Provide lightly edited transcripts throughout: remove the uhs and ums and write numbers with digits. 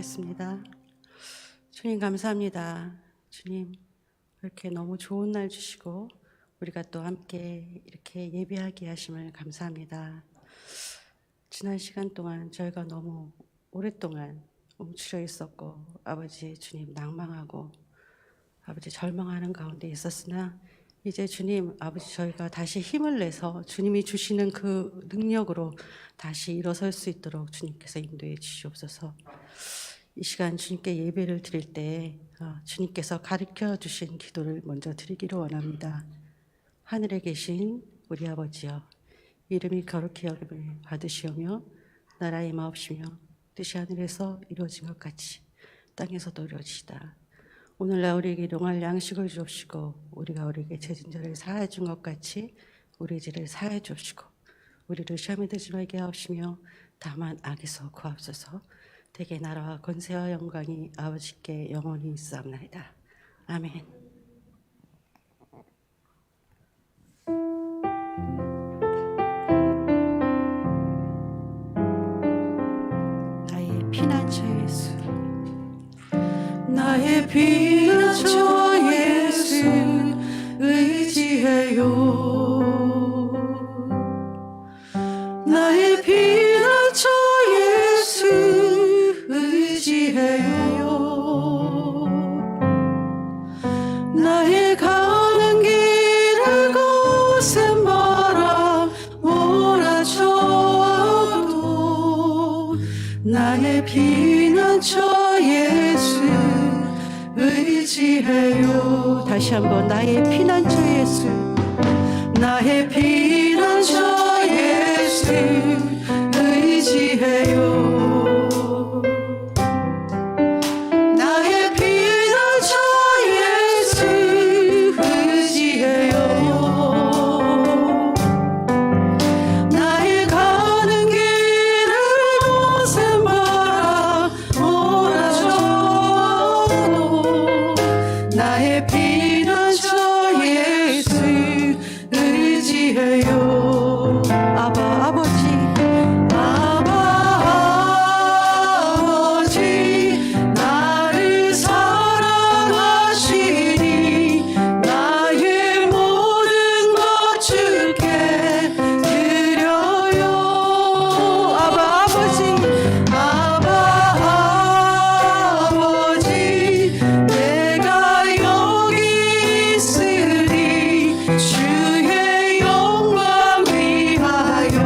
기도하시겠습니다. 주님 감사합니다. 주님 이렇게 너무 좋은 날 주시고 우리가 또 함께 이렇게 예배하게 하심을 감사합니다. 지난 시간 동안 저희가 너무 오랫동안 움츠려 있었고 아버지 주님 낭망하고 아버지 절망하는 가운데 있었으나 이제 주님 아버지 저희가 다시 힘을 내서 주님이 주시는 그 능력으로 다시 일어설 수 있도록 주님께서 인도해 주시옵소서. 이 시간 주님께 예배를 드릴 때 주님께서 가르쳐 주신 기도를 먼저 드리기를 원합니다. 하늘에 계신 우리 아버지여, 이름이 거룩히 여김을 받으시오며 나라의 마옵시며 뜻이 하늘에서 이루어진 것 같이 땅에서도 이루어지다. 오늘날 우리에게 일용할 양식을 주옵시고 우리가 우리에게 죄진 자를 사하여 준 것 같이 우리 죄를 사하여 주옵시고 우리를 시험에 들지 말게 하옵시며 다만 악에서 구하옵소서. 대개 나라와 권세와 영광이 아버지께 영원히 있사옵나이다. 아멘. 나의 피난처 예수, 나의 피난처 예수 의지해요. 나의 피난처 예수 의지해요. 나의 가는 길을 거센 바람 몰아쳐도 나의 피난처 예수 의지해요. 다시 한번 나의 피난처 예수, 나의 피난처 예수 의지해요. 나의 피난처 예수 의지해요. 나의 가는 길을 거센 바람 몰아쳐도 나의 피난처 예수 의지해요. 아바 아버지, 아버지 나를 사랑하시니 나의 모든 것 주께 드려요. 아바 아버지, 아바 아버지 내가 여기 있으니 주의 영광 위하여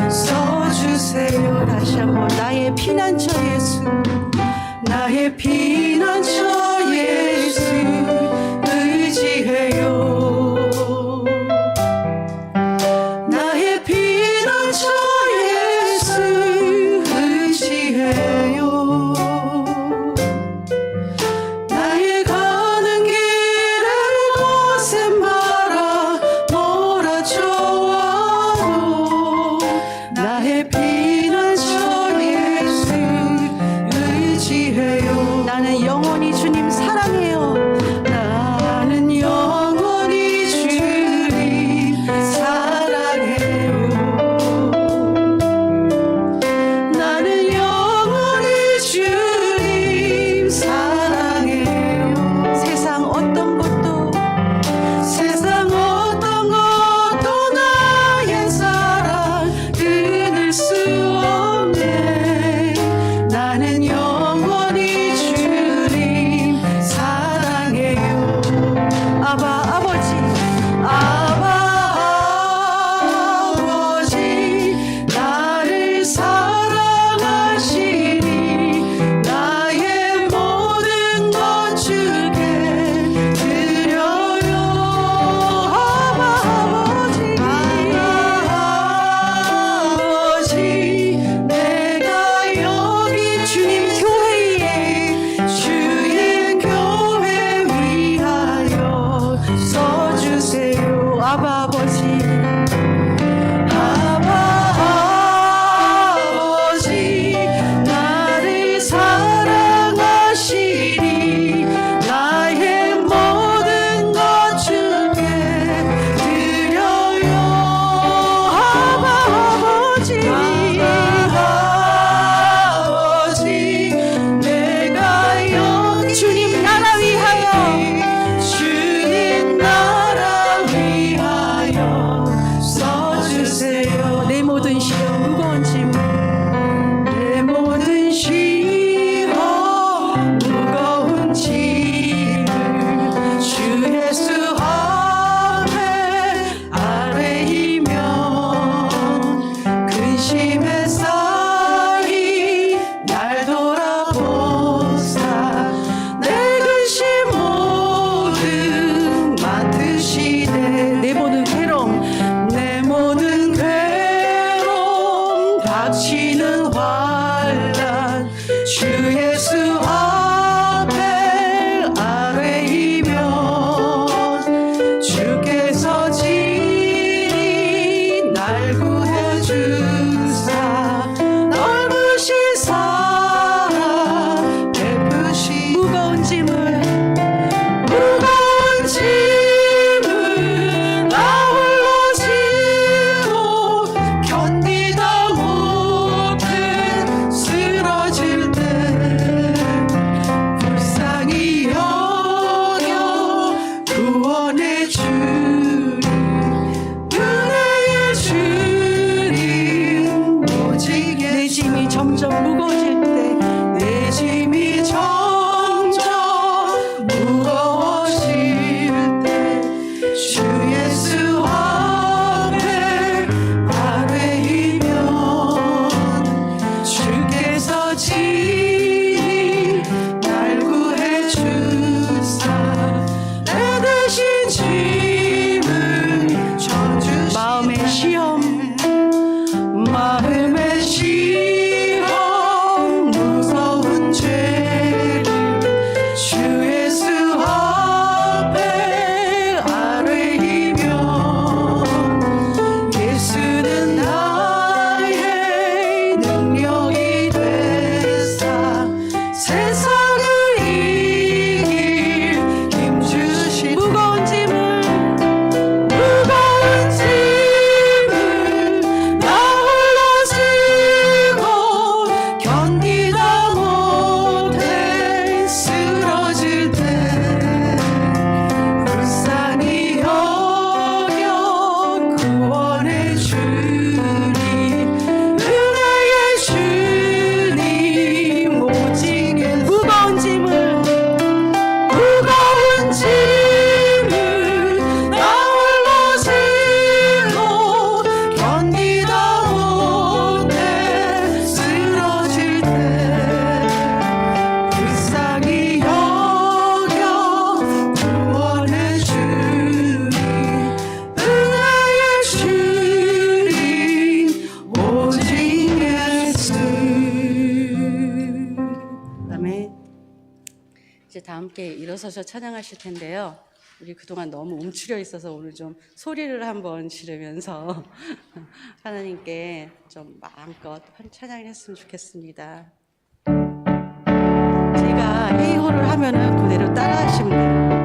써주세요. 다시 한번 나의 피난처 예수, 나의 피난처 예수 의지해요. 나의 피난처 예수 의지해요. 나의 가는 길을 거센 바람 몰아쳐와도 나의 피난처 예수 의지해요. 나는 영원히 주님 사랑해요. 나는 영원히 주님 사랑해요. 나는 영원히 주님 사랑해요. 세상 어떤 것도 나의 사랑 끊을 수 없네. 나는 영원히 주님 이제 다 함께 일어서서 찬양하실 텐데요. 우리 그동안 너무 움츠려 있어서 오늘 좀 소리를 한번 지르면서 하나님께 좀 마음껏 찬양을 했으면 좋겠습니다. 제가 헤이호를 하면은 그대로 따라하시면 돼요.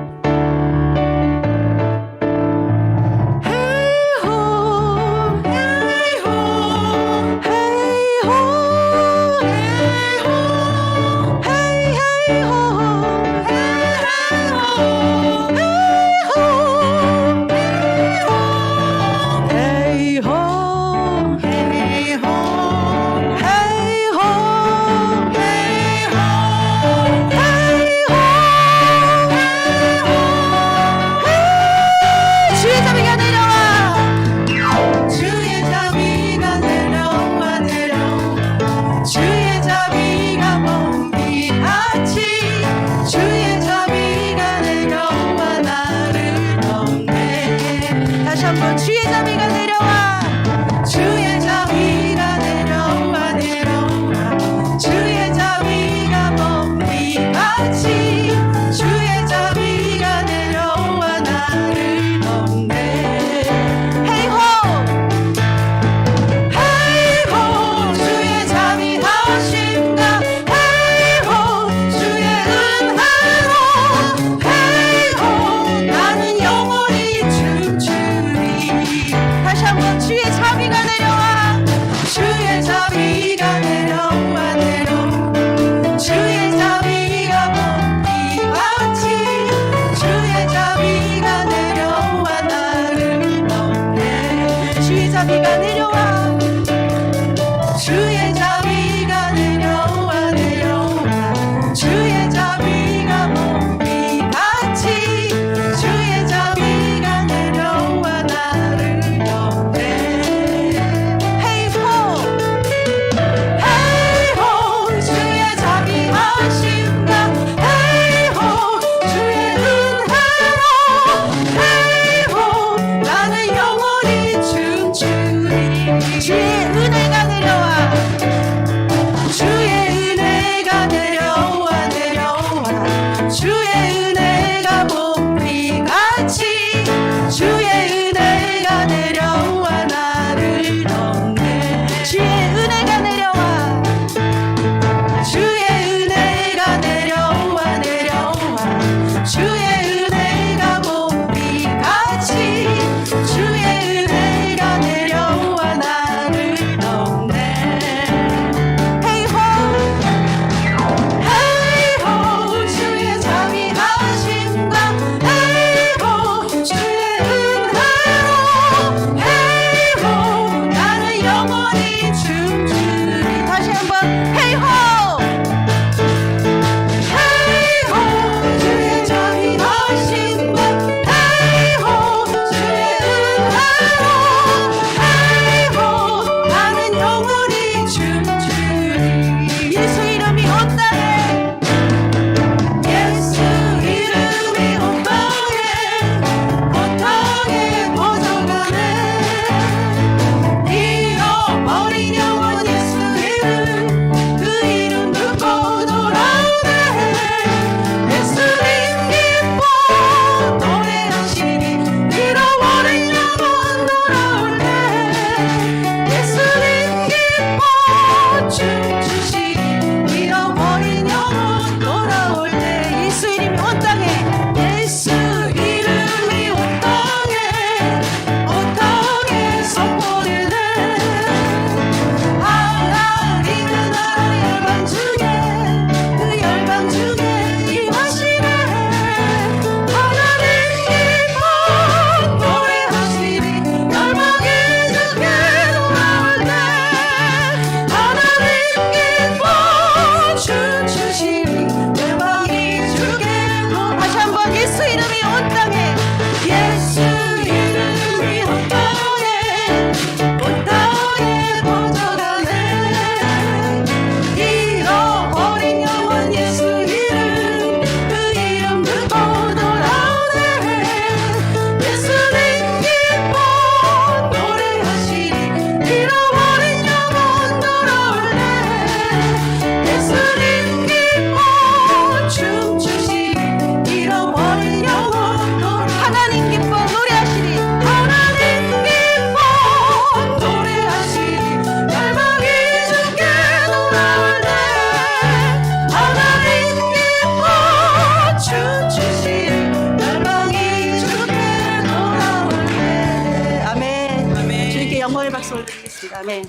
기도드렸습니다. 아멘.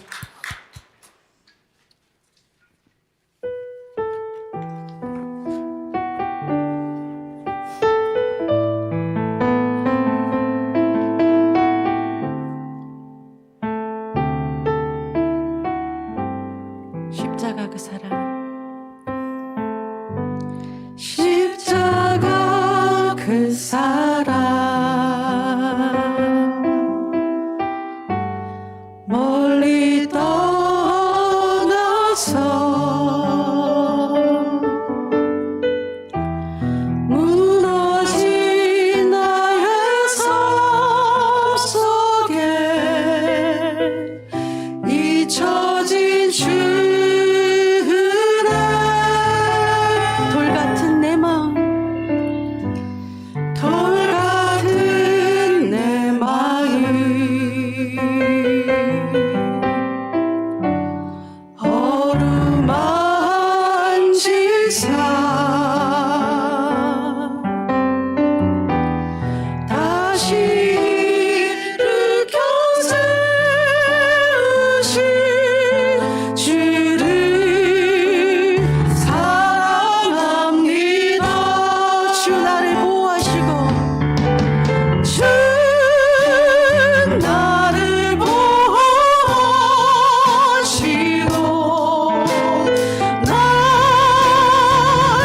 십자가 그 사랑, 십자가 그 사랑, 멀리 떠나서 무너진 나의 삶 속에 잊혀진 주의 돌 같은 내 마음, 돌 같은 내 마음 어루만지사 다시 일으켜 세우신 주를 사랑합니다. 주 나를 보호하시고 주 나를 보호하시고 나를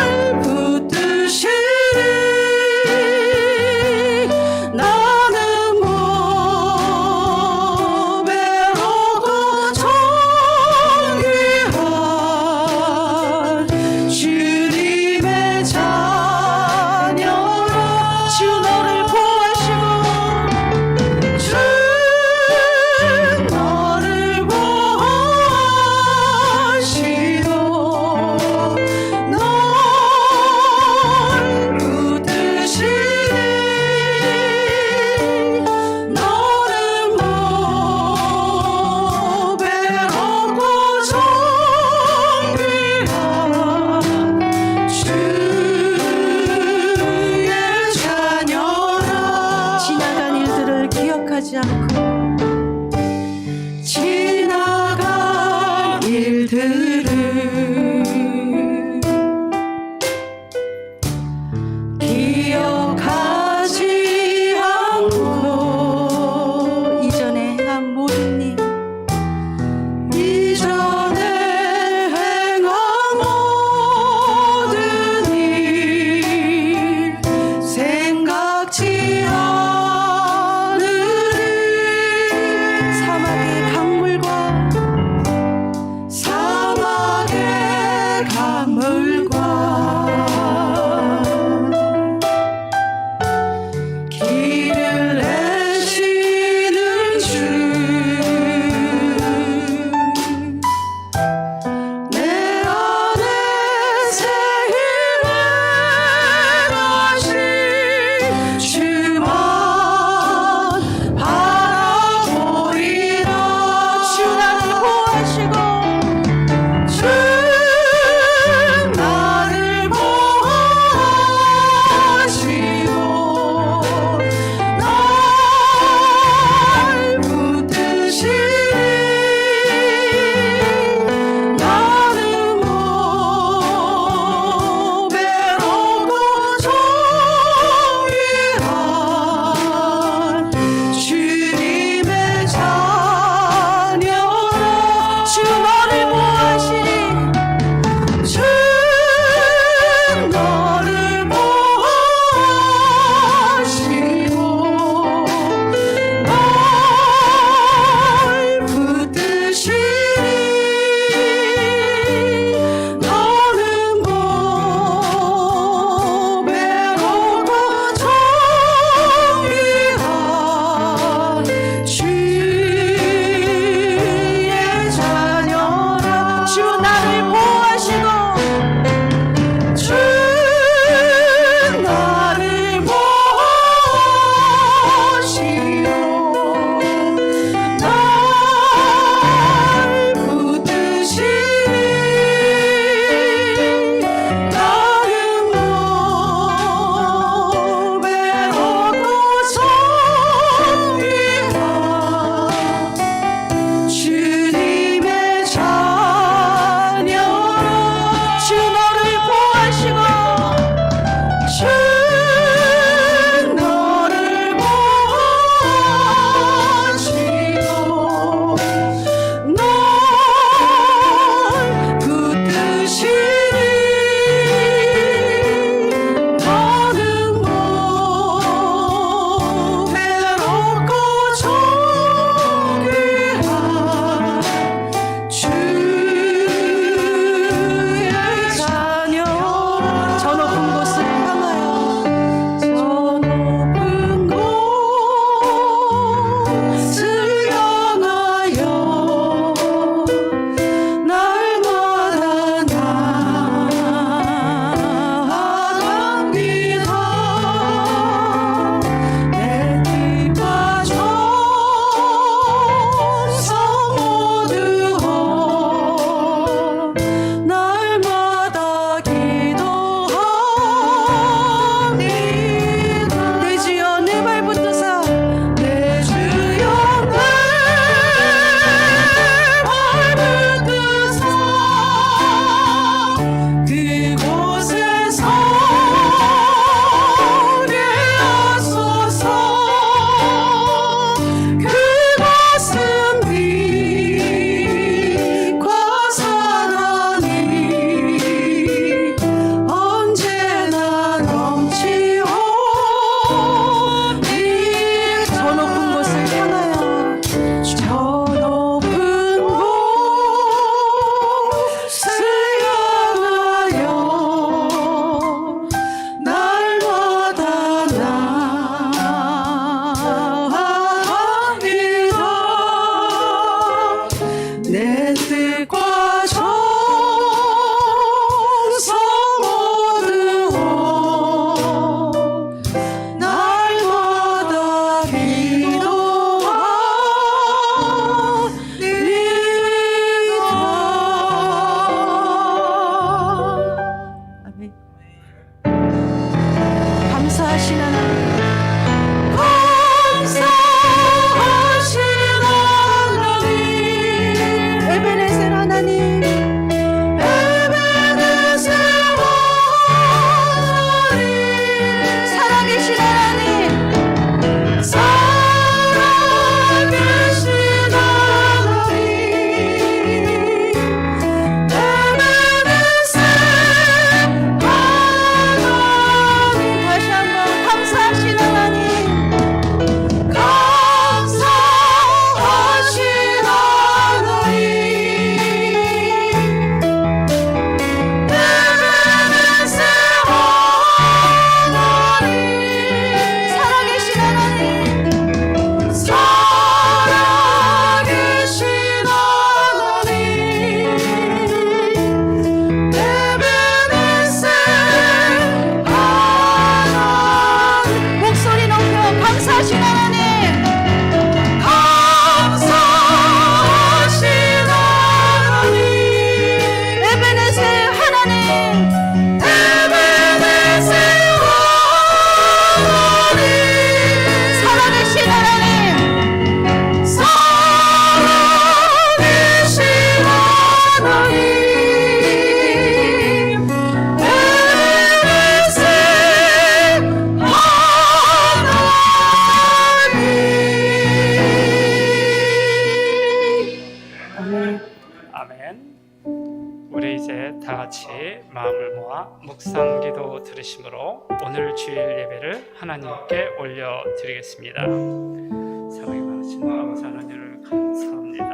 우리 이제 다 같이 마음을 모아 묵상기도 들으심으로 오늘 주일 예배를 하나님께 올려드리겠습니다. 사랑이 많으신 아버지 하나님을 감사합니다.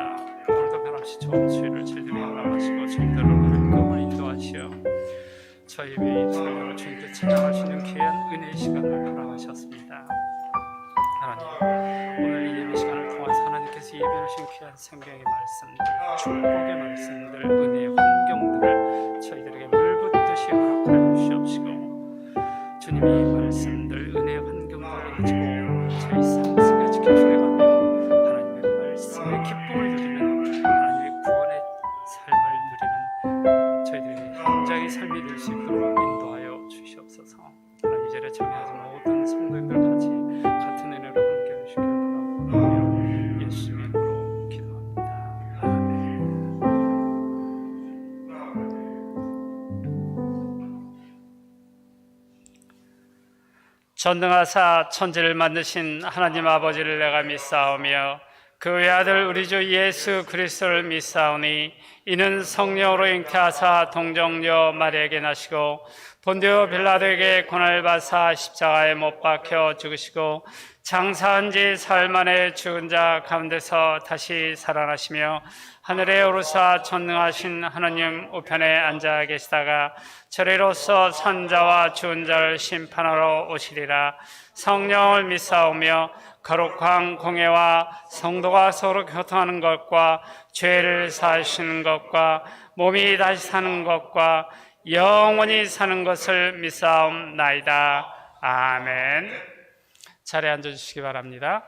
오늘도 변함없이 좋은 주일을 저희들이 허락하시고 저희들을 하나님께로 인도하시어 저희 주님을 주님께 찾아갈 수 있는 귀한 은혜의 시간을 허락하셨습니다. 하나님, 오늘 이 예배 시간을 통해서 하나님께서 예배하신 귀한 생명의 말씀들, 축복의 말씀들, 은혜의 환경들을 저희들에게 물붓듯이 허락하여 주시옵시고, 주님이 이 말씀들, 은혜의 환경들을 가지고 저희 삶 속에 지켜주어가며 하나님의 말씀의 기쁨을 누리는, 하나님의 구원의 삶을 누리는 저희들의 현장의 삶이 될 수 있도록 인도하여 주시옵소서. 하나님, 이 자리에 참여하신 모든 성도님들 같이 같은 은혜로 함께 하시길 바라며 예수님의 이름으로 기도합니다. 아멘. 전능하사 천지를 만드신 하나님 아버지를 내가 믿사오며 그 외아들 우리 주 예수 그리스도를 믿사오니 이는 성령으로 잉태하사 동정녀 마리아에게 나시고 본디오 빌라도에게 고난을 받사 십자가에 못 박혀 죽으시고 장사한 지 사흘 만에 죽은 자 가운데서 다시 살아나시며 하늘에 오르사 전능하신 하나님 우편에 앉아 계시다가 저리로서 산 자와 죽은 자를 심판하러 오시리라. 성령을 믿사오며 거룩한 공예와 성도가 서로 교통하는 것과 죄를 사하시는 것과 몸이 다시 사는 것과 영원히 사는 것을 믿사옵나이다. 아멘. 자리에 앉아주시기 바랍니다.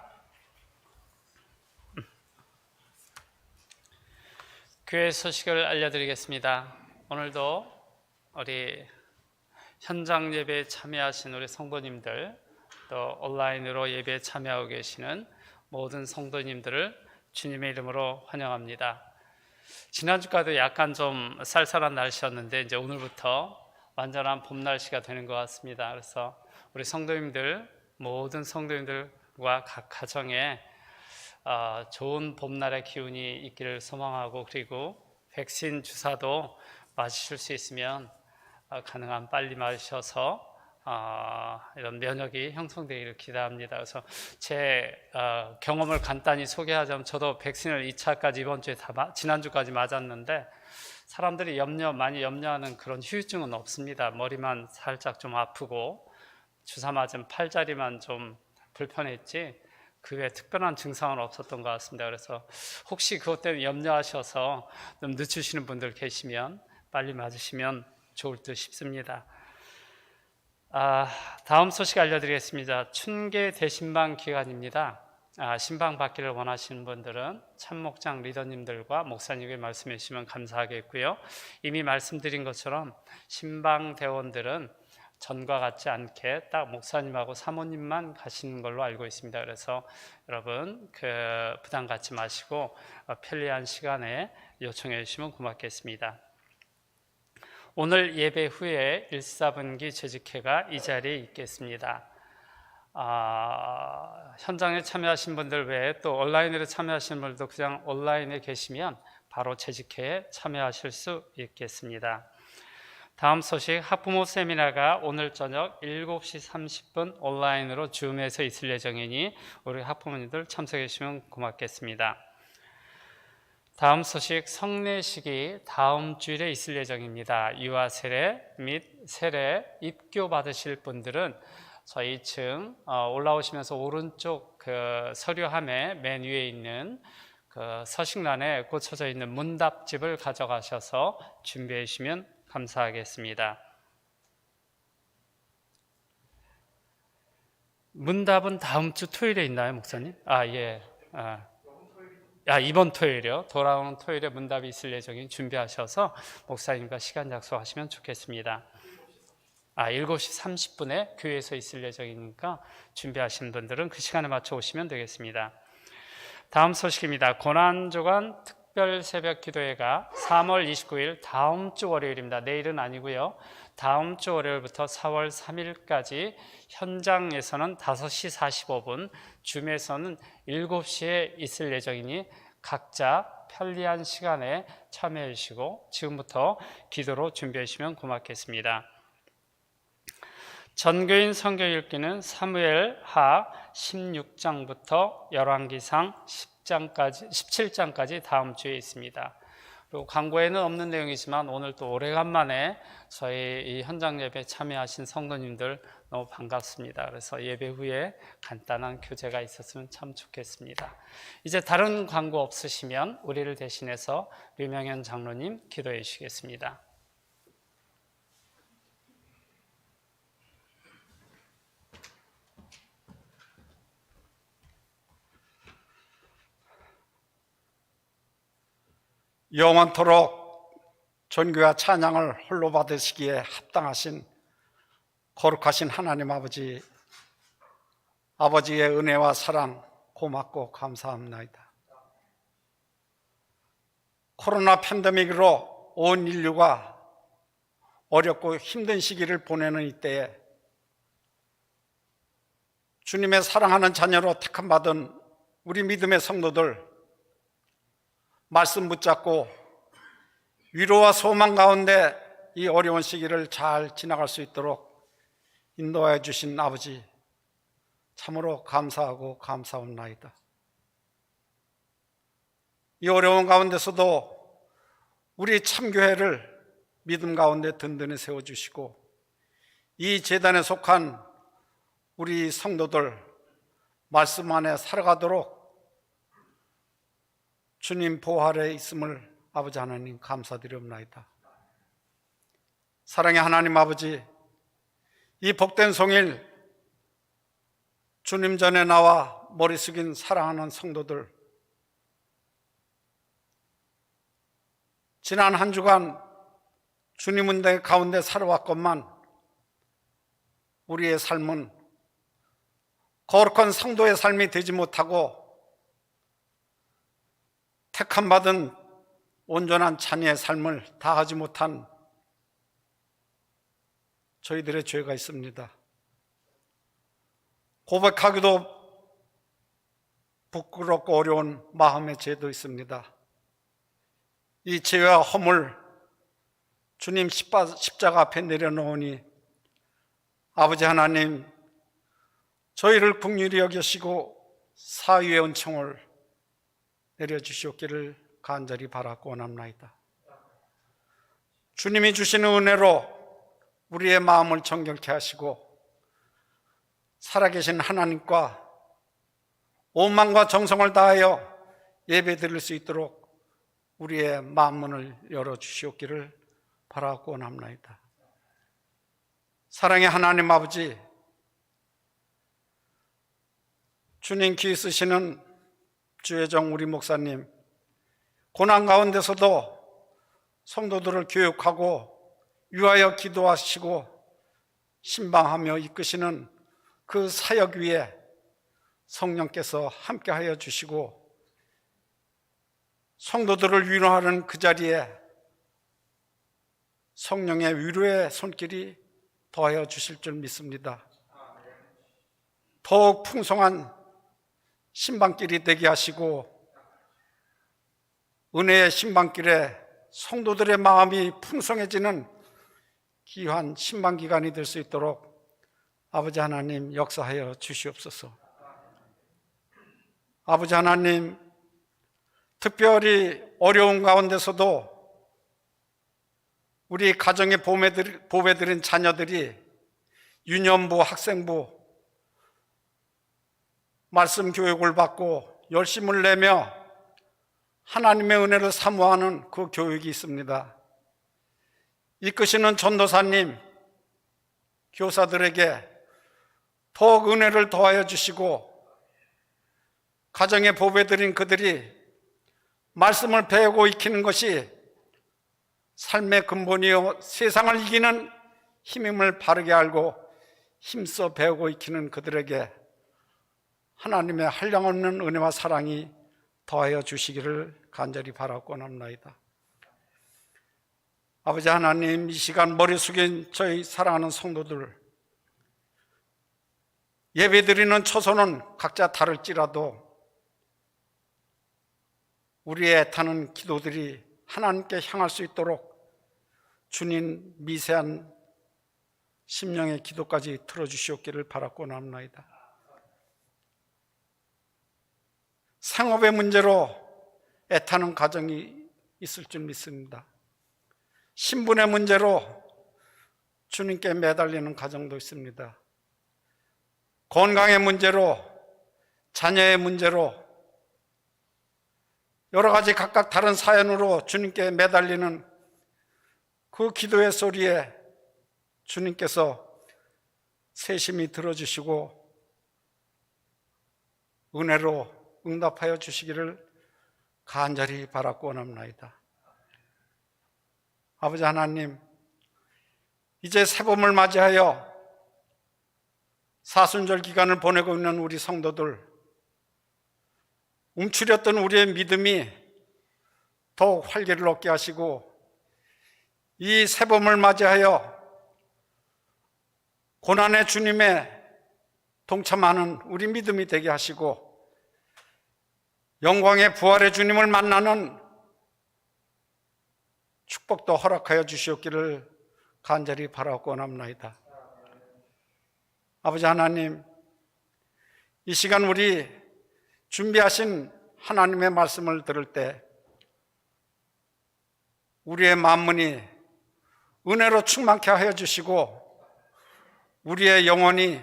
교회 소식을 알려드리겠습니다. 오늘도 우리 현장 예배에 참여하신 우리 성도님들, 또 온라인으로 예배에 참여하고 계시는 모든 성도님들을 주님의 이름으로 환영합니다. 지난주까지도 약간 좀 쌀쌀한 날씨였는데 이제 오늘부터 완전한 봄 날씨가 되는 것 같습니다. 그래서 우리 성도님들, 모든 성도님들과 각 가정에 좋은 봄날의 기운이 있기를 소망하고, 그리고 백신 주사도 맞으실 수 있으면 가능한 빨리 맞으셔서 이런 면역이 형성되기를 기대합니다. 그래서 제 경험을 간단히 소개하자면, 저도 백신을 2차까지 이번 주에 지난주까지 맞았는데 사람들이 많이 염려하는 그런 후유증은 없습니다. 머리만 살짝 좀 아프고 주사 맞은 팔자리만 좀 불편했지 그 외에 특별한 증상은 없었던 것 같습니다. 그래서 혹시 그것 때문에 염려하셔서 좀 늦추시는 분들 계시면 빨리 맞으시면 좋을 듯 싶습니다. 다음 소식 알려드리겠습니다. 춘계 대신방 기간입니다. 신방 받기를 원하시는 분들은 참목장 리더님들과 목사님에게 말씀해 주시면 감사하겠고요. 이미 말씀드린 것처럼 신방 대원들은 전과 같지 않게 딱 목사님하고 사모님만 가시는 걸로 알고 있습니다. 그래서 여러분 부담 갖지 마시고 편리한 시간에 요청해 주시면 고맙겠습니다. 오늘 예배 후에 1사분기 재직회가 이 자리에 있겠습니다. 현장에 참여하신 분들 외에 또 온라인으로 참여하신 분들도 그냥 온라인에 계시면 바로 재직회에 참여하실 수 있겠습니다. 다음 소식, 학부모 세미나가 오늘 저녁 7시 30분 온라인으로 줌에서 있을 예정이니 우리 학부모님들 참석해 주시면 고맙겠습니다. 다음 소식, 성례식이 다음 주일에 있을 예정입니다. 유아 세례 및 세례 입교 받으실 분들은 저희 2층 올라오시면서 오른쪽 서류함에 맨 위에 있는 서식란에 꽂혀져 있는 문답집을 가져가셔서 준비해 주시면 감사하겠습니다. 문답은 다음 주 토요일에 있나요, 목사님? 예. 이번 토요일이요. 돌아오는 토요일에 문답이 있을 예정인 준비하셔서 목사님과 시간 약속하시면 좋겠습니다. 7시 30분에 교회에서 있을 예정이니까 준비하신 분들은 그 시간에 맞춰 오시면 되겠습니다. 다음 소식입니다. 고난주간 특별 새벽 기도회가 3월 29일 다음 주 월요일입니다. 내일은 아니고요. 다음 주 월요일부터 4월 3일까지 현장에서는 5시 45분, 줌에서는 7시에 있을 예정이니 각자 편리한 시간에 참여해 주시고 지금부터 기도로 준비해 주시면 고맙겠습니다. 전교인 성경 읽기는 사무엘하 16장부터 열왕기상 17장까지 다음 주에 있습니다. 그리고 광고에는 없는 내용이지만 오늘 또 오래간만에 저희 이 현장 예배 참여하신 성도님들 너무 반갑습니다. 그래서 예배 후에 간단한 교제가 있었으면 참 좋겠습니다. 이제 다른 광고 없으시면 우리를 대신해서 류명현 장로님 기도해 주시겠습니다. 영원토록 존귀와 찬양을 홀로 받으시기에 합당하신 거룩하신 하나님 아버지, 아버지의 은혜와 사랑 고맙고 감사합니다. 코로나 팬데믹으로 온 인류가 어렵고 힘든 시기를 보내는 이때에 주님의 사랑하는 자녀로 택함받은 우리 믿음의 성도들 말씀 붙잡고 위로와 소망 가운데 이 어려운 시기를 잘 지나갈 수 있도록 인도하여 주신 아버지 참으로 감사하고 감사합니다. 이 어려운 가운데서도 우리 참교회를 믿음 가운데 든든히 세워주시고 이 제단에 속한 우리 성도들 말씀 안에 살아가도록 주님 보호 아래 있음을 아버지 하나님 감사드리옵나이다. 사랑의 하나님 아버지, 이 복된 송일 주님 전에 나와 머리 숙인 사랑하는 성도들, 지난 한 주간 주님 은혜 가운데 살아왔건만 우리의 삶은 거룩한 성도의 삶이 되지 못하고 택함받은 온전한 자녀의 삶을 다하지 못한 저희들의 죄가 있습니다. 고백하기도 부끄럽고 어려운 마음의 죄도 있습니다. 이 죄와 허물 주님 십자가 앞에 내려놓으니 아버지 하나님 저희를 긍휼히 여기시고 사위의 은총을 내려주시옵기를 간절히 바라고 원합나이다. 주님이 주시는 은혜로 우리의 마음을 정결케 하시고 살아계신 하나님과 온 마음과 정성을 다하여 예배 드릴 수 있도록 우리의 마음문을 열어주시옵기를 바라고 원합나이다. 사랑의 하나님 아버지, 주님 귀 쓰시는 주의 종 우리 목사님, 고난 가운데서도 성도들을 교육하고 위하여 기도하시고 신방하며 이끄시는 그 사역 위에 성령께서 함께하여 주시고 성도들을 위로하는 그 자리에 성령의 위로의 손길이 더하여 주실 줄 믿습니다. 더욱 풍성한 신방길이 되게 하시고 은혜의 신방길에 성도들의 마음이 풍성해지는 귀한 신방기간이 될 수 있도록 아버지 하나님 역사하여 주시옵소서. 아버지 하나님, 특별히 어려운 가운데서도 우리 가정에 보배드린 자녀들이 유년부, 학생부 말씀 교육을 받고 열심을 내며 하나님의 은혜를 사모하는 그 교육이 있습니다. 이끄시는 전도사님, 교사들에게 더욱 은혜를 더하여 주시고 가정에 보배드린 그들이 말씀을 배우고 익히는 것이 삶의 근본이요 세상을 이기는 힘임을 바르게 알고 힘써 배우고 익히는 그들에게 하나님의 한량없는 은혜와 사랑이 더하여 주시기를 간절히 바라고 원합니다. 아버지 하나님, 이 시간 머리 숙인 저희 사랑하는 성도들, 예배드리는 처소는 각자 다를지라도 우리의 애타는 기도들이 하나님께 향할 수 있도록 주님 미세한 심령의 기도까지 들어주시옵기를 바라고 원합니다. 생업의 문제로 애타는 가정이 있을 줄 믿습니다. 신분의 문제로 주님께 매달리는 가정도 있습니다. 건강의 문제로, 자녀의 문제로, 여러 가지 각각 다른 사연으로 주님께 매달리는 그 기도의 소리에 주님께서 세심히 들어주시고 은혜로 응답하여 주시기를 간절히 바라고 원합니다. 아버지 하나님, 이제 새봄을 맞이하여 사순절 기간을 보내고 있는 우리 성도들, 움츠렸던 우리의 믿음이 더욱 활기를 얻게 하시고 이 새봄을 맞이하여 고난의 주님의 동참하는 우리 믿음이 되게 하시고 영광의 부활의 주님을 만나는 축복도 허락하여 주시옵기를 간절히 바라고 원합니다. 아버지 하나님, 이 시간 우리 준비하신 하나님의 말씀을 들을 때 우리의 만문이 은혜로 충만케 하여 주시고 우리의 영혼이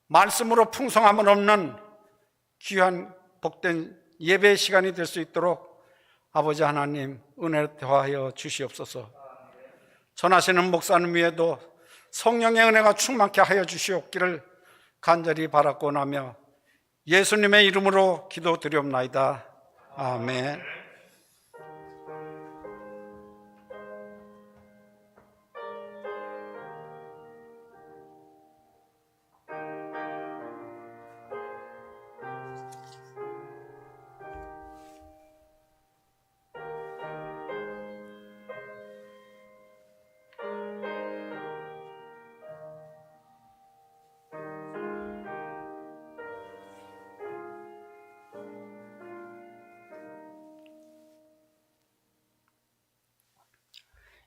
말씀으로 풍성함을 없는 귀한 복된 예배의 시간이 될 수 있도록 아버지 하나님 은혜를 더하여 주시옵소서. 전하시는 목사님 위에도 성령의 은혜가 충만케 하여 주시옵기를 간절히 바라고 원하며 예수님의 이름으로 기도드리옵나이다. 아멘.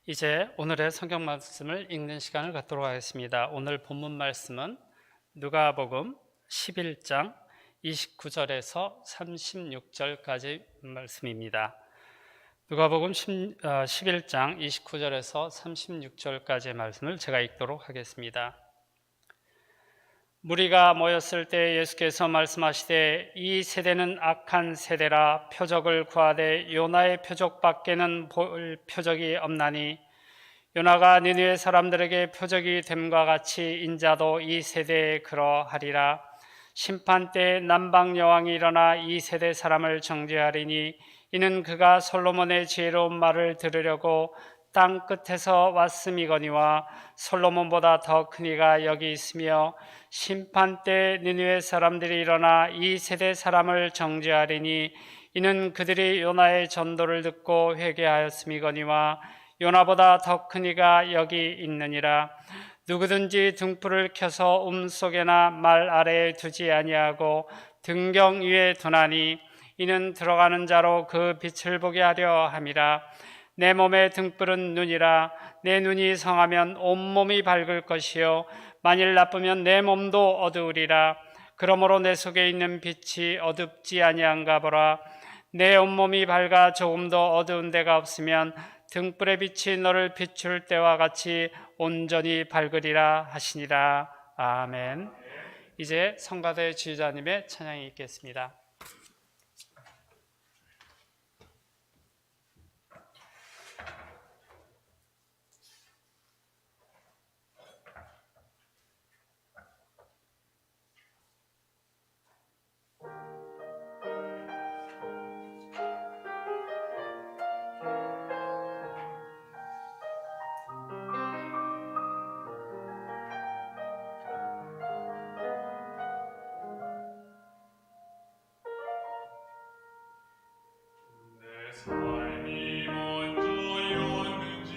이제 오늘의 성경 말씀을 읽는 시간을 갖도록 하겠습니다. 오늘 본문 말씀은 누가복음 11장 29절에서 36절까지 말씀입니다. 누가복음 11장 29절에서 36절까지의 말씀을 제가 읽도록 하겠습니다. 무리가 모였을 때 예수께서 말씀하시되 이 세대는 악한 세대라 표적을 구하되 요나의 표적밖에는 볼 표적이 없나니 요나가 니느웨 사람들에게 표적이 됨과 같이 인자도 이 세대에 그러하리라. 심판 때 남방 여왕이 일어나 이 세대 사람을 정죄하리니 이는 그가 솔로몬의 지혜로운 말을 들으려고 땅 끝에서 왔음이거니와 솔로몬보다 더 큰 이가 여기 있으며 심판 때 느느웨 사람들이 일어나 이 세대 사람을 정죄하리니 이는 그들이 요나의 전도를 듣고 회개하였음이거니와 요나보다 더 큰 이가 여기 있느니라. 누구든지 등불을 켜서 속에나 말 아래에 두지 아니하고 등경 위에 두나니 이는 들어가는 자로 그 빛을 보게 하려 함이라. 내 몸의 등불은 눈이라. 내 눈이 성하면 온몸이 밝을 것이요 만일 나쁘면 내 몸도 어두우리라. 그러므로 내 속에 있는 빛이 어둡지 아니한가 보라. 내 온몸이 밝아 조금도 어두운 데가 없으면 등불의 빛이 너를 비출 때와 같이 온전히 밝으리라 하시니라. 아멘. 이제 성가대 지휘자님의 찬양이 있겠습니다. 삶이 먼저였는지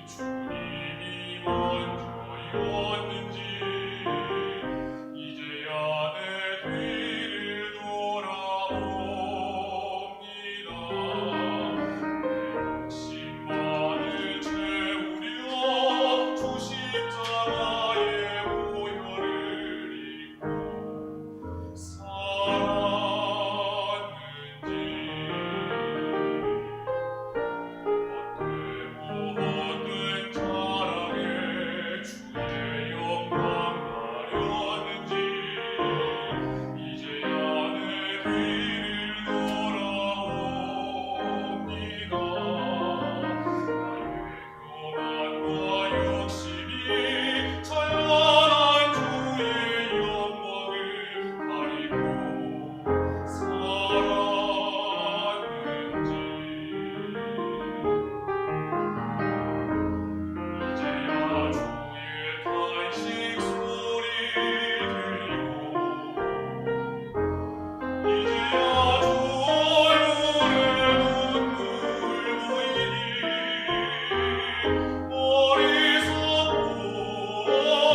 주님이 먼저였는지 이제야 내 뒤를 돌아옵니다. 내 욕심만을 채우려 주 십자가의 보혈을 입고 모든 자랑에 주의 영광 가렸는지 이제야 내 뒤를 돌아옵니다. 나의 교만과 욕심이 찬란한 주의 영광을 가리고 살았는지 이제야 주의 탄식 소리 들리고 이제야 주의 눈물 보이니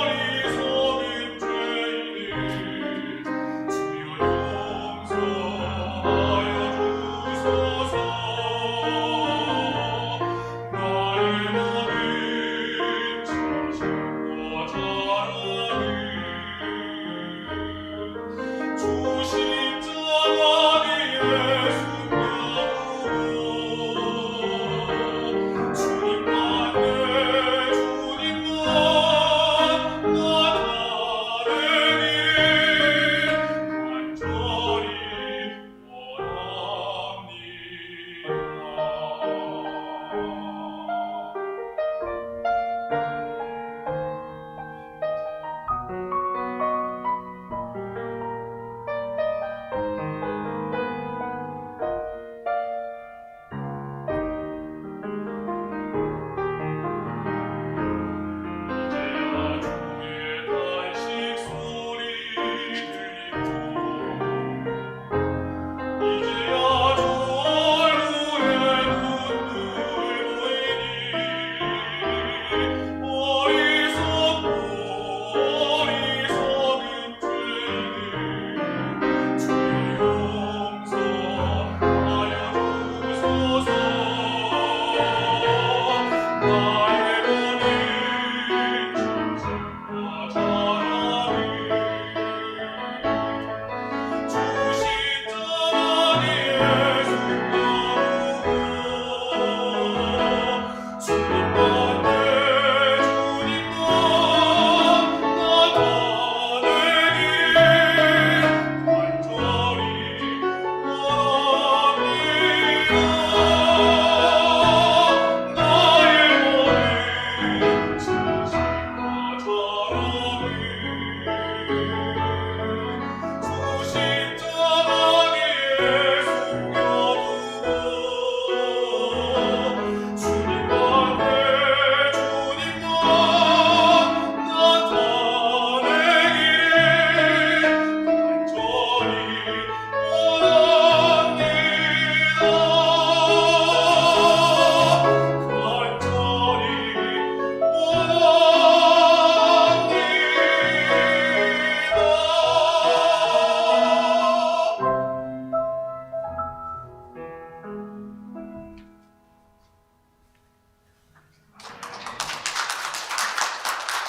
어리석은 죄인을 주여 용서하여 주소서. 나의 모든 자식과 자랑을 주 십자가 뒤에 숨겨두고 주님만 내 주님만 나타내기를 간절히 원합니다.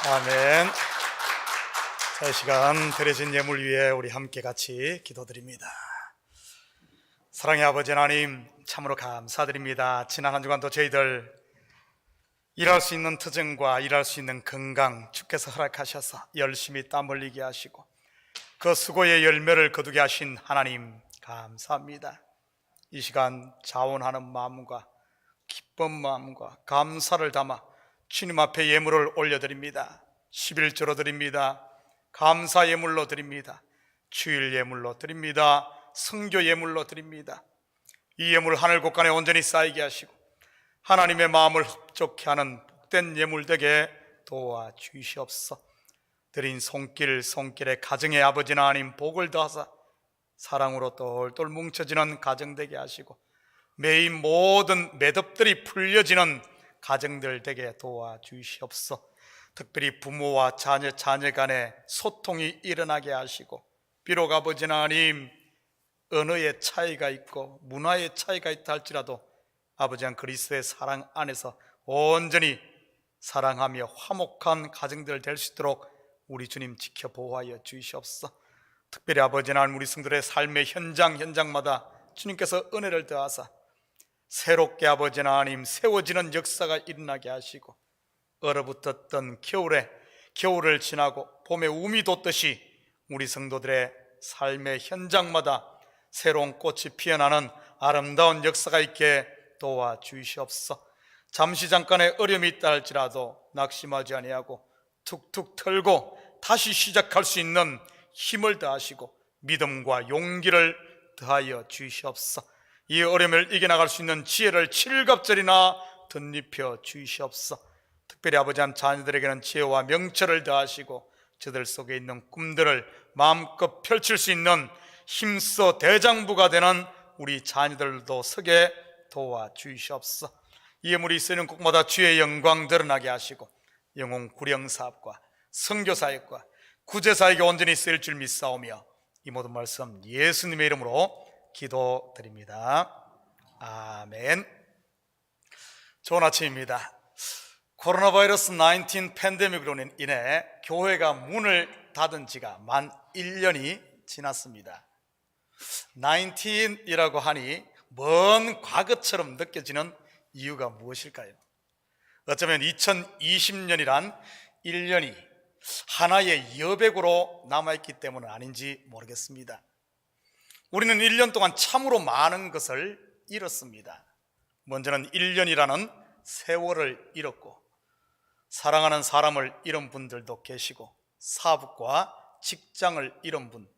아멘. 자, 이 시간 드려진 예물 위에 우리 함께 같이 기도드립니다. 사랑의 아버지 하나님, 참으로 감사드립니다. 지난 한 주간도 저희들 일할 수 있는 터전과 일할 수 있는 건강 주께서 허락하셔서 열심히 땀 흘리게 하시고 그 수고의 열매를 거두게 하신 하나님 감사합니다. 이 시간 자원하는 마음과 기쁜 마음과 감사를 담아 주님 앞에 예물을 올려드립니다. 11조로 드립니다. 감사 예물로 드립니다. 주일 예물로 드립니다. 성교 예물로 드립니다. 이 예물 하늘 곳간에 온전히 쌓이게 하시고 하나님의 마음을 흡족해 하는 복된 예물 되게 도와주시옵소서. 드린 손길에 가정의 아버지 하나님 복을 더하사 사랑으로 똘똘 뭉쳐지는 가정 되게 하시고 매일 모든 매듭들이 풀려지는 가정들 되게 도와주시옵소서. 특별히 부모와 자녀 간에 소통이 일어나게 하시고 비록 아버지 하나님 언어의 차이가 있고 문화의 차이가 있다 할지라도 아버지 한 그리스도의 사랑 안에서 온전히 사랑하며 화목한 가정들 될 수 있도록 우리 주님 지켜 보호하여 주시옵소서. 특별히 아버지 하나님 우리 성도들의 삶의 현장마다 주님께서 은혜를 더하사 새롭게 아버지 하나님 세워지는 역사가 일어나게 하시고 얼어붙었던 겨울을 지나고 봄에 움이 돋듯이 우리 성도들의 삶의 현장마다 새로운 꽃이 피어나는 아름다운 역사가 있게 도와주시옵소서. 잠시 잠깐의 어려움이 있다 할지라도 낙심하지 아니하고 툭툭 털고 다시 시작할 수 있는 힘을 더하시고 믿음과 용기를 더하여 주시옵소서. 이 어려움을 이겨나갈 수 있는 지혜를 칠갑절이나 덧입혀 주시옵소서. 특별히 아버지 한 자녀들에게는 지혜와 명철을 더하시고 저들 속에 있는 꿈들을 마음껏 펼칠 수 있는 힘써 대장부가 되는 우리 자녀들도 서게 도와주시옵소서. 이 예물이 쓰는 곳마다 주의 영광 드러나게 하시고 영혼 구령사업과 선교사역과 구제사역에 온전히 쓰일 줄 믿사오며 이 모든 말씀 예수님의 이름으로 기도드립니다. 아멘. 좋은 아침입니다. 코로나 바이러스 19 팬데믹으로 인해 교회가 문을 닫은 지가 만 1년이 지났습니다. 19이라고 하니 먼 과거처럼 느껴지는 이유가 무엇일까요? 어쩌면 2020년이란 1년이 하나의 여백으로 남아있기 때문은 아닌지 모르겠습니다. 우리는 1년 동안 참으로 많은 것을 잃었습니다. 먼저는 1년이라는 세월을 잃었고 사랑하는 사람을 잃은 분들도 계시고 사업과 직장을 잃은 분,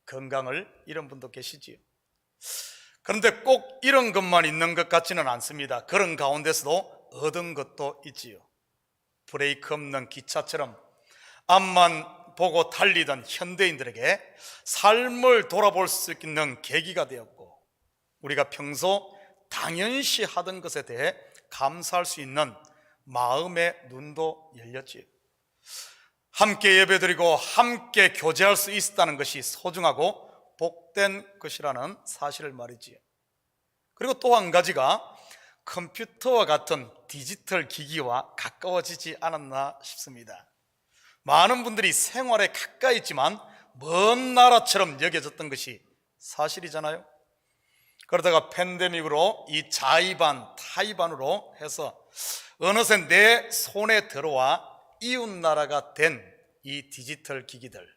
건강을 잃은 분도 계시지요. 그런데 꼭 이런 것만 있는 것 같지는 않습니다. 그런 가운데서도 얻은 것도 있지요. 브레이크 없는 기차처럼 앞만 보고 달리던 현대인들에게 삶을 돌아볼 수 있는 계기가 되었고 우리가 평소 당연시 하던 것에 대해 감사할 수 있는 마음의 눈도 열렸지요. 함께 예배드리고 함께 교제할 수 있었다는 것이 소중하고 복된 것이라는 사실을 말이지요. 그리고 또 한 가지가 컴퓨터와 같은 디지털 기기와 가까워지지 않았나 싶습니다. 많은 분들이 생활에 가까이 있지만 먼 나라처럼 여겨졌던 것이 사실이잖아요. 그러다가 팬데믹으로 이 자의반, 타의반으로 해서 어느새 내 손에 들어와 이웃 나라가 된 이 디지털 기기들,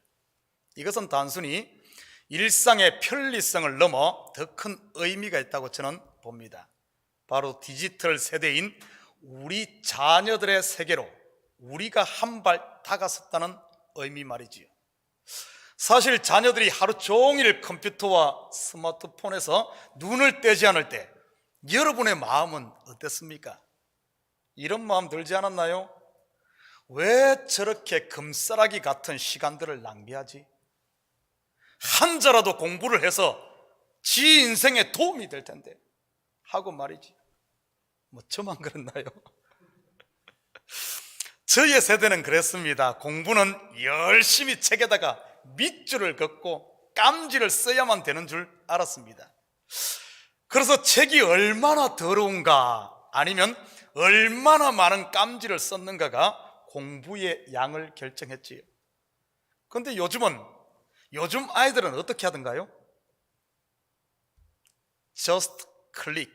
이것은 단순히 일상의 편리성을 넘어 더 큰 의미가 있다고 저는 봅니다. 바로 디지털 세대인 우리 자녀들의 세계로 우리가 한 발 다가섰다는 의미 말이지요. 사실 자녀들이 하루 종일 컴퓨터와 스마트폰에서 눈을 떼지 않을 때 여러분의 마음은 어땠습니까? 이런 마음 들지 않았나요? 왜 저렇게 금싸라기 같은 시간들을 낭비하지? 한자라도 공부를 해서 지 인생에 도움이 될 텐데 하고 말이지. 뭐 저만 그랬나요? 저의 세대는 그랬습니다. 공부는 열심히 책에다가 밑줄을 긋고 깜지를 써야만 되는 줄 알았습니다. 그래서 책이 얼마나 더러운가 아니면 얼마나 많은 깜지를 썼는가가 공부의 양을 결정했지요. 그런데 요즘 아이들은 어떻게 하던가요? Just click.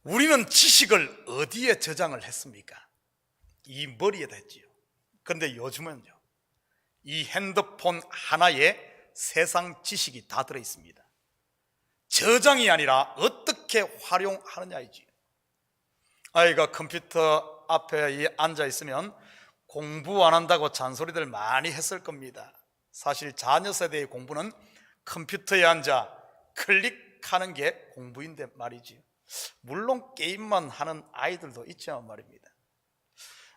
우리는 지식을 어디에 저장을 했습니까? 이 머리에다 했지요. 그런데 요즘은요, 이 핸드폰 하나에 세상 지식이 다 들어있습니다. 저장이 아니라 어떻게 활용하느냐이지요. 아이가 컴퓨터 앞에 앉아 있으면 공부 안 한다고 잔소리들 많이 했을 겁니다. 사실 자녀 세대의 공부는 컴퓨터에 앉아 클릭하는 게 공부인데 말이지요. 물론 게임만 하는 아이들도 있지만 말입니다.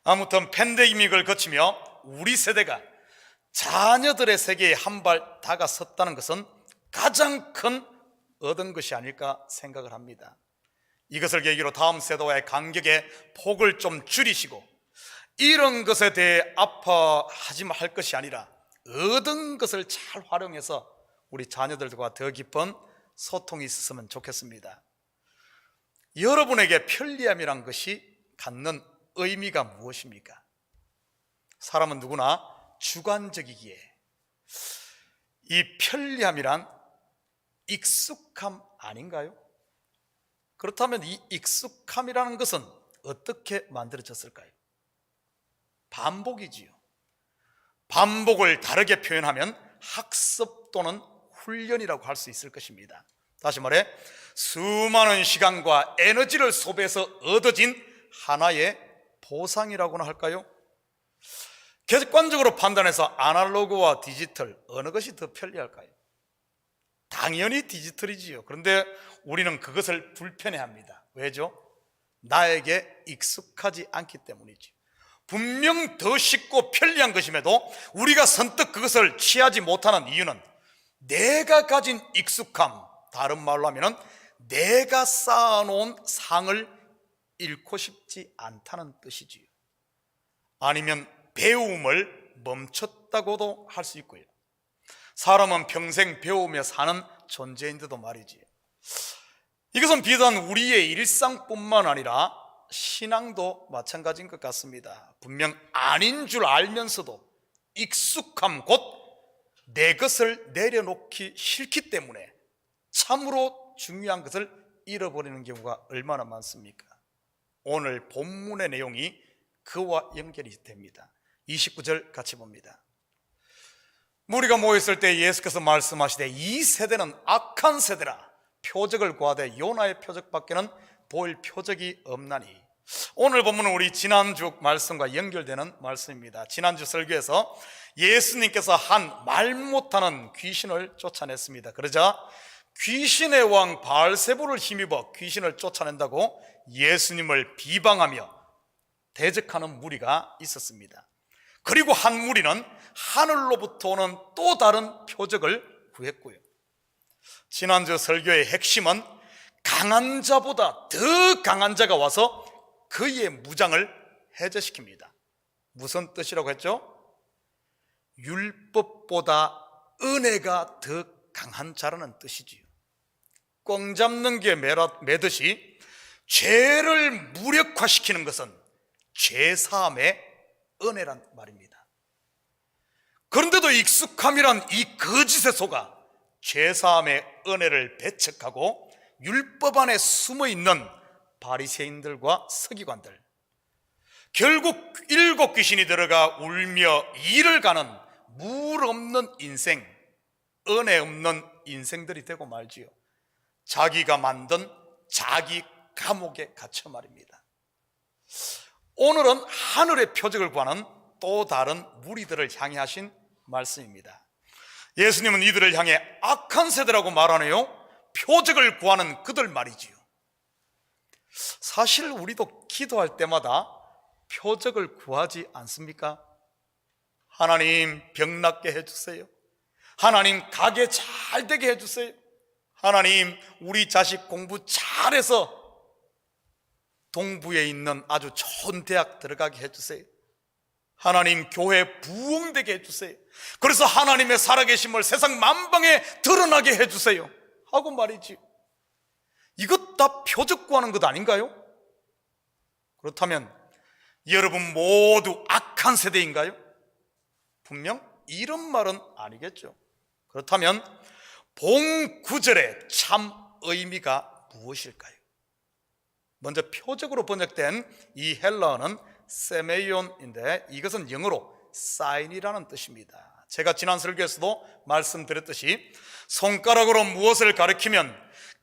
아무튼 팬데믹을 거치며 우리 세대가 자녀들의 세계에 한 발 다가섰다는 것은 가장 큰 얻은 것이 아닐까 생각을 합니다. 이것을 계기로 다음 세대와의 간격의 폭을 좀 줄이시고 이런 것에 대해 아파하지 말 것이 아니라 얻은 것을 잘 활용해서 우리 자녀들과 더 깊은 소통이 있었으면 좋겠습니다. 여러분에게 편리함이란 것이 갖는 의미가 무엇입니까? 사람은 누구나 주관적이기에 이 편리함이란 익숙함 아닌가요? 그렇다면 이 익숙함이라는 것은 어떻게 만들어졌을까요? 반복이지요. 반복을 다르게 표현하면 학습 또는 훈련이라고 할 수 있을 것입니다. 다시 말해 수많은 시간과 에너지를 소비해서 얻어진 하나의 보상이라고나 할까요? 객관적으로 판단해서 아날로그와 디지털 어느 것이 더 편리할까요? 당연히 디지털이지요. 그런데 우리는 그것을 불편해합니다. 왜죠? 나에게 익숙하지 않기 때문이죠. 분명 더 쉽고 편리한 것임에도 우리가 선뜻 그것을 취하지 못하는 이유는 내가 가진 익숙함, 다른 말로 하면 내가 쌓아놓은 상을 잃고 싶지 않다는 뜻이지요. 아니면 배움을 멈췄다고도 할 수 있고요. 사람은 평생 배우며 사는 존재인데도 말이지. 이것은 비단 우리의 일상뿐만 아니라 신앙도 마찬가지인 것 같습니다. 분명 아닌 줄 알면서도 익숙함 곧 내 것을 내려놓기 싫기 때문에 참으로 중요한 것을 잃어버리는 경우가 얼마나 많습니까? 오늘 본문의 내용이 그와 연결이 됩니다. 29절 같이 봅니다. 무리가 모였을 때 예수께서 말씀하시되 이 세대는 악한 세대라. 표적을 구하되 요나의 표적밖에는 보일 표적이 없나니. 오늘 본문은 우리 지난주 말씀과 연결되는 말씀입니다. 지난주 설교에서 예수님께서 한 말 못하는 귀신을 쫓아냈습니다. 그러자 귀신의 왕 바알세불을 힘입어 귀신을 쫓아낸다고 예수님을 비방하며 대적하는 무리가 있었습니다. 그리고 한 무리는 하늘로부터 오는 또 다른 표적을 구했고요. 지난주 설교의 핵심은 강한 자보다 더 강한 자가 와서 그의 무장을 해제시킵니다. 무슨 뜻이라고 했죠? 율법보다 은혜가 더 강한 자라는 뜻이지요. 꽝 잡는 게 매듯이 죄를 무력화시키는 것은 죄사함의 은혜란 말입니다. 그런데도 익숙함이란 이 거짓에 속아 죄사함의 은혜를 배척하고 율법 안에 숨어있는 바리새인들과 서기관들, 결국 7 귀신이 들어가 울며 이를 가는 물 없는 인생, 은혜 없는 인생들이 되고 말지요. 자기가 만든 자기 감옥에 갇혀 말입니다. 오늘은 하늘의 표적을 구하는 또 다른 무리들을 향해 하신 말씀입니다. 예수님은 이들을 향해 악한 세대라고 말하네요. 표적을 구하는 그들 말이지요. 사실 우리도 기도할 때마다 표적을 구하지 않습니까? 하나님 병 낫게 해주세요. 하나님 가게 잘 되게 해주세요. 하나님 우리 자식 공부 잘해서 동부에 있는 아주 좋은 대학 들어가게 해주세요. 하나님 교회 부흥되게 해주세요. 그래서 하나님의 살아계심을 세상 만방에 드러나게 해주세요 하고 말이지. 이것 다 표적 구하는 것 아닌가요? 그렇다면 여러분 모두 악한 세대인가요? 분명 이런 말은 아니겠죠. 그렇다면 본 구절의 참 의미가 무엇일까요? 먼저 표적으로 번역된 이 헬라어는 세메이온인데 이것은 영어로 사인이라는 뜻입니다. 제가 지난 설교에서도 말씀드렸듯이 손가락으로 무엇을 가리키면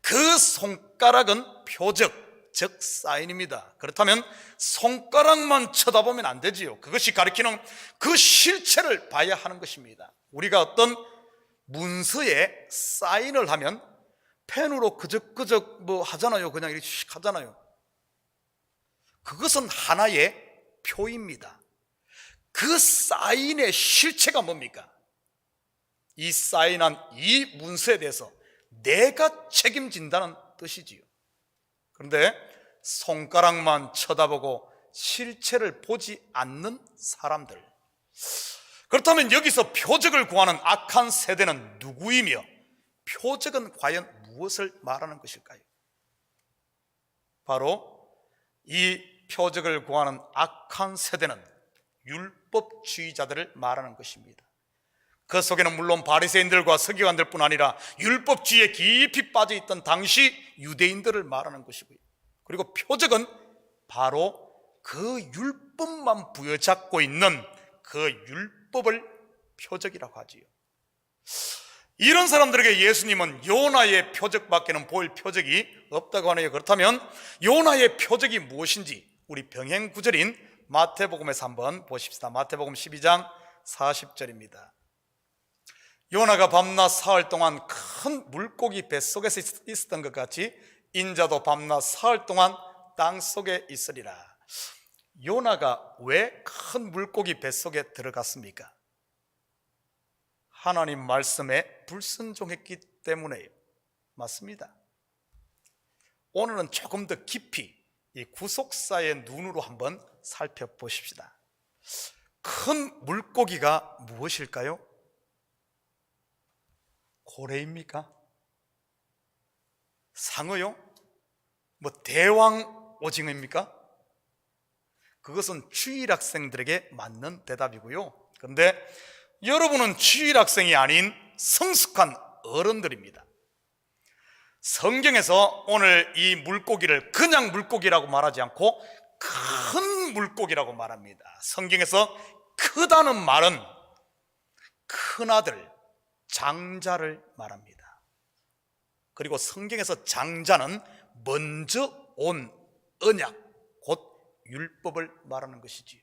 그 손가락은 표적, 즉 사인입니다. 그렇다면 손가락만 쳐다보면 안 되지요. 그것이 가리키는 그 실체를 봐야 하는 것입니다. 우리가 어떤 문서에 사인을 하면 펜으로 그적그적 뭐 하잖아요. 그냥 이렇게 씩 하잖아요. 그것은 하나의 표입니다. 그 사인의 실체가 뭡니까? 이 사인한 이 문서에 대해서 내가 책임진다는 뜻이지요. 그런데 손가락만 쳐다보고 실체를 보지 않는 사람들, 그렇다면 여기서 표적을 구하는 악한 세대는 누구이며 표적은 과연 무엇을 말하는 것일까요? 바로 이 표적을 구하는 악한 세대는 율법주의자들을 말하는 것입니다. 그 속에는 물론 바리새인들과 서기관들뿐 아니라 율법주의에 깊이 빠져있던 당시 유대인들을 말하는 것이고요. 그리고 표적은 바로 그 율법만 부여잡고 있는 그 율법을 표적이라고 하지요. 이런 사람들에게 예수님은 요나의 표적밖에는 보일 표적이 없다고 하네요. 그렇다면 요나의 표적이 무엇인지 우리 병행 구절인 마태복음에서 한번 보십시다. 마태복음 12장 40절입니다. 요나가 밤낮 사흘 동안 큰 물고기 뱃속에서 있었던 것 같이 인자도 밤낮 사흘 동안 땅속에 있으리라. 요나가 왜 큰 물고기 뱃속에 들어갔습니까? 하나님 말씀에 불순종했기 때문에 맞습니다. 오늘은 조금 더 깊이 이 구속사의 눈으로 한번 살펴보십시다. 큰 물고기가 무엇일까요? 고래입니까? 상어요? 뭐 대왕 오징어입니까? 그것은 주일학생들에게 맞는 대답이고요. 그런데 여러분은 주일학생이 아닌 성숙한 어른들입니다. 성경에서 오늘 이 물고기를 그냥 물고기라고 말하지 않고 큰 물고기라고 말합니다. 성경에서 크다는 말은 큰아들, 장자를 말합니다. 그리고 성경에서 장자는 먼저 온 언약, 곧 율법을 말하는 것이지요.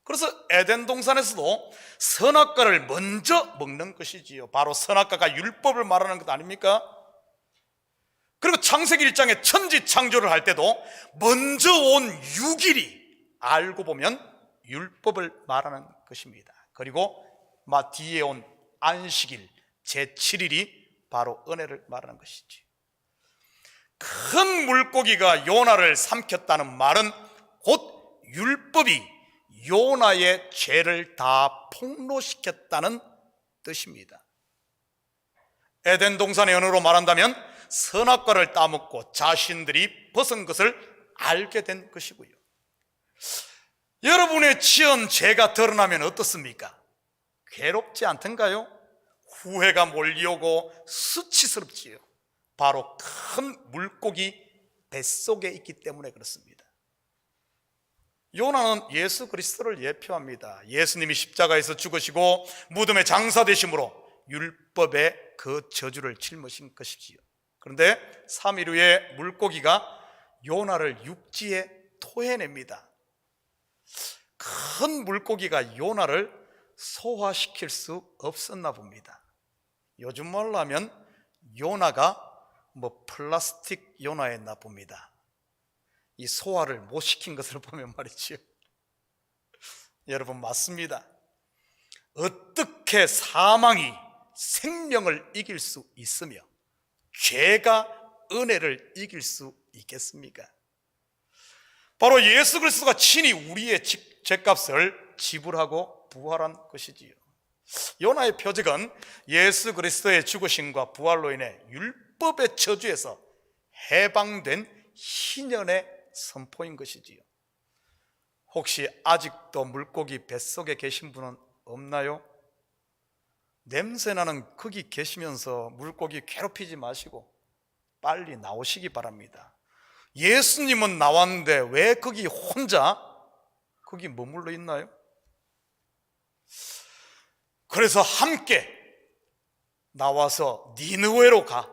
그래서 에덴 동산에서도 선악과를 먼저 먹는 것이지요. 바로 선악과가 율법을 말하는 것 아닙니까? 그리고 창세기 1장에 천지 창조를 할 때도 먼저 온 6일이 알고 보면 율법을 말하는 것입니다. 그리고 뒤에 온 안식일 제7일이 바로 은혜를 말하는 것이지. 큰 물고기가 요나를 삼켰다는 말은 곧 율법이 요나의 죄를 다 폭로시켰다는 뜻입니다. 에덴 동산의 언어로 말한다면 선악과를 따먹고 자신들이 벗은 것을 알게 된 것이고요. 여러분의 지은 죄가 드러나면 어떻습니까? 괴롭지 않던가요? 후회가 몰려오고 수치스럽지요. 바로 큰 물고기 뱃속에 있기 때문에 그렇습니다. 요나는 예수 그리스도를 예표합니다. 예수님이 십자가에서 죽으시고 무덤에 장사되심으로 율법의 그 저주를 짊으신 것이지요. 그런데 3일 후에 물고기가 요나를 육지에 토해냅니다. 큰 물고기가 요나를 소화시킬 수 없었나 봅니다. 요즘 말로 하면 요나가 플라스틱 요나였나 봅니다. 이 소화를 못 시킨 것을 보면 말이지요. 여러분 맞습니다. 어떻게 사망이 생명을 이길 수 있으며 죄가 은혜를 이길 수 있겠습니까? 바로 예수 그리스도가 친히 우리의 죄값을 지불하고 부활한 것이지요. 요나의 표적은 예수 그리스도의 죽으심과 부활로 인해 율법의 저주에서 해방된 희년의 선포인 것이지요. 혹시 아직도 물고기 뱃속에 계신 분은 없나요? 냄새나는 거기 계시면서 물고기 괴롭히지 마시고 빨리 나오시기 바랍니다. 예수님은 나왔는데 왜 거기 혼자 거기 머물러 있나요? 그래서 함께 나와서 니느웨로 가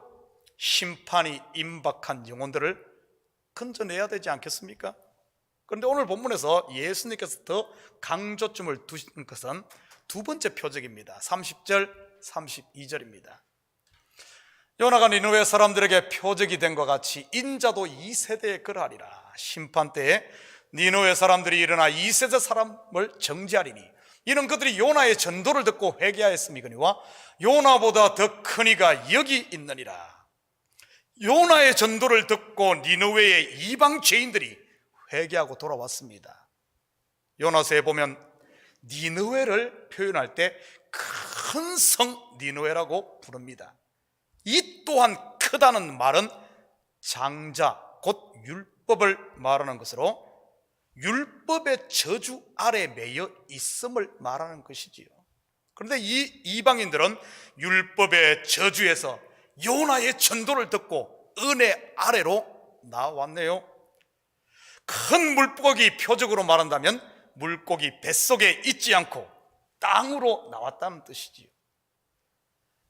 심판이 임박한 영혼들을 건져내야 되지 않겠습니까? 그런데 오늘 본문에서 예수님께서 더 강조점을 두신 것은 두 번째 표적입니다. 30절, 32절입니다. 요나가 니느웨 사람들에게 표적이 된 것 같이 인자도 이 세대에 그러하리라. 심판 때에 니느웨 사람들이 일어나 이 세대 사람을 정죄하리니 이는 그들이 요나의 전도를 듣고 회개하였음이거니와 요나보다 더 큰 이가 여기 있느니라. 요나의 전도를 듣고 니느웨의 이방 죄인들이 회개하고 돌아왔습니다. 요나서에 보면 니느웨를 표현할 때 큰 성 니느웨라고 부릅니다. 이 또한 크다는 말은 장자 곧 율법을 말하는 것으로 율법의 저주 아래 매여 있음을 말하는 것이지요. 그런데 이 이방인들은 율법의 저주에서 요나의 전도를 듣고 은혜 아래로 나왔네요. 큰 물고기 표적으로 말한다면 물고기 뱃속에 있지 않고 땅으로 나왔다는 뜻이지요.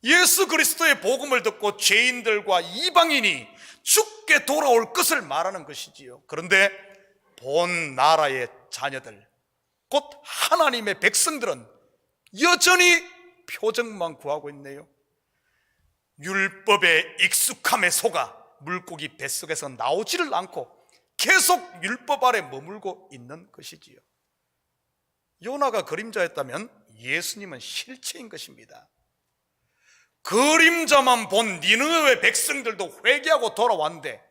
예수 그리스도의 복음을 듣고 죄인들과 이방인이 죽게 돌아올 것을 말하는 것이지요. 그런데 본 나라의 자녀들, 곧 하나님의 백성들은 여전히 표적만 구하고 있네요. 율법에 익숙함에 속아 물고기 뱃속에서 나오지를 않고 계속 율법 아래 머물고 있는 것이지요. 요나가 그림자였다면 예수님은 실체인 것입니다. 그림자만 본 니느웨 백성들도 회개하고 돌아왔는데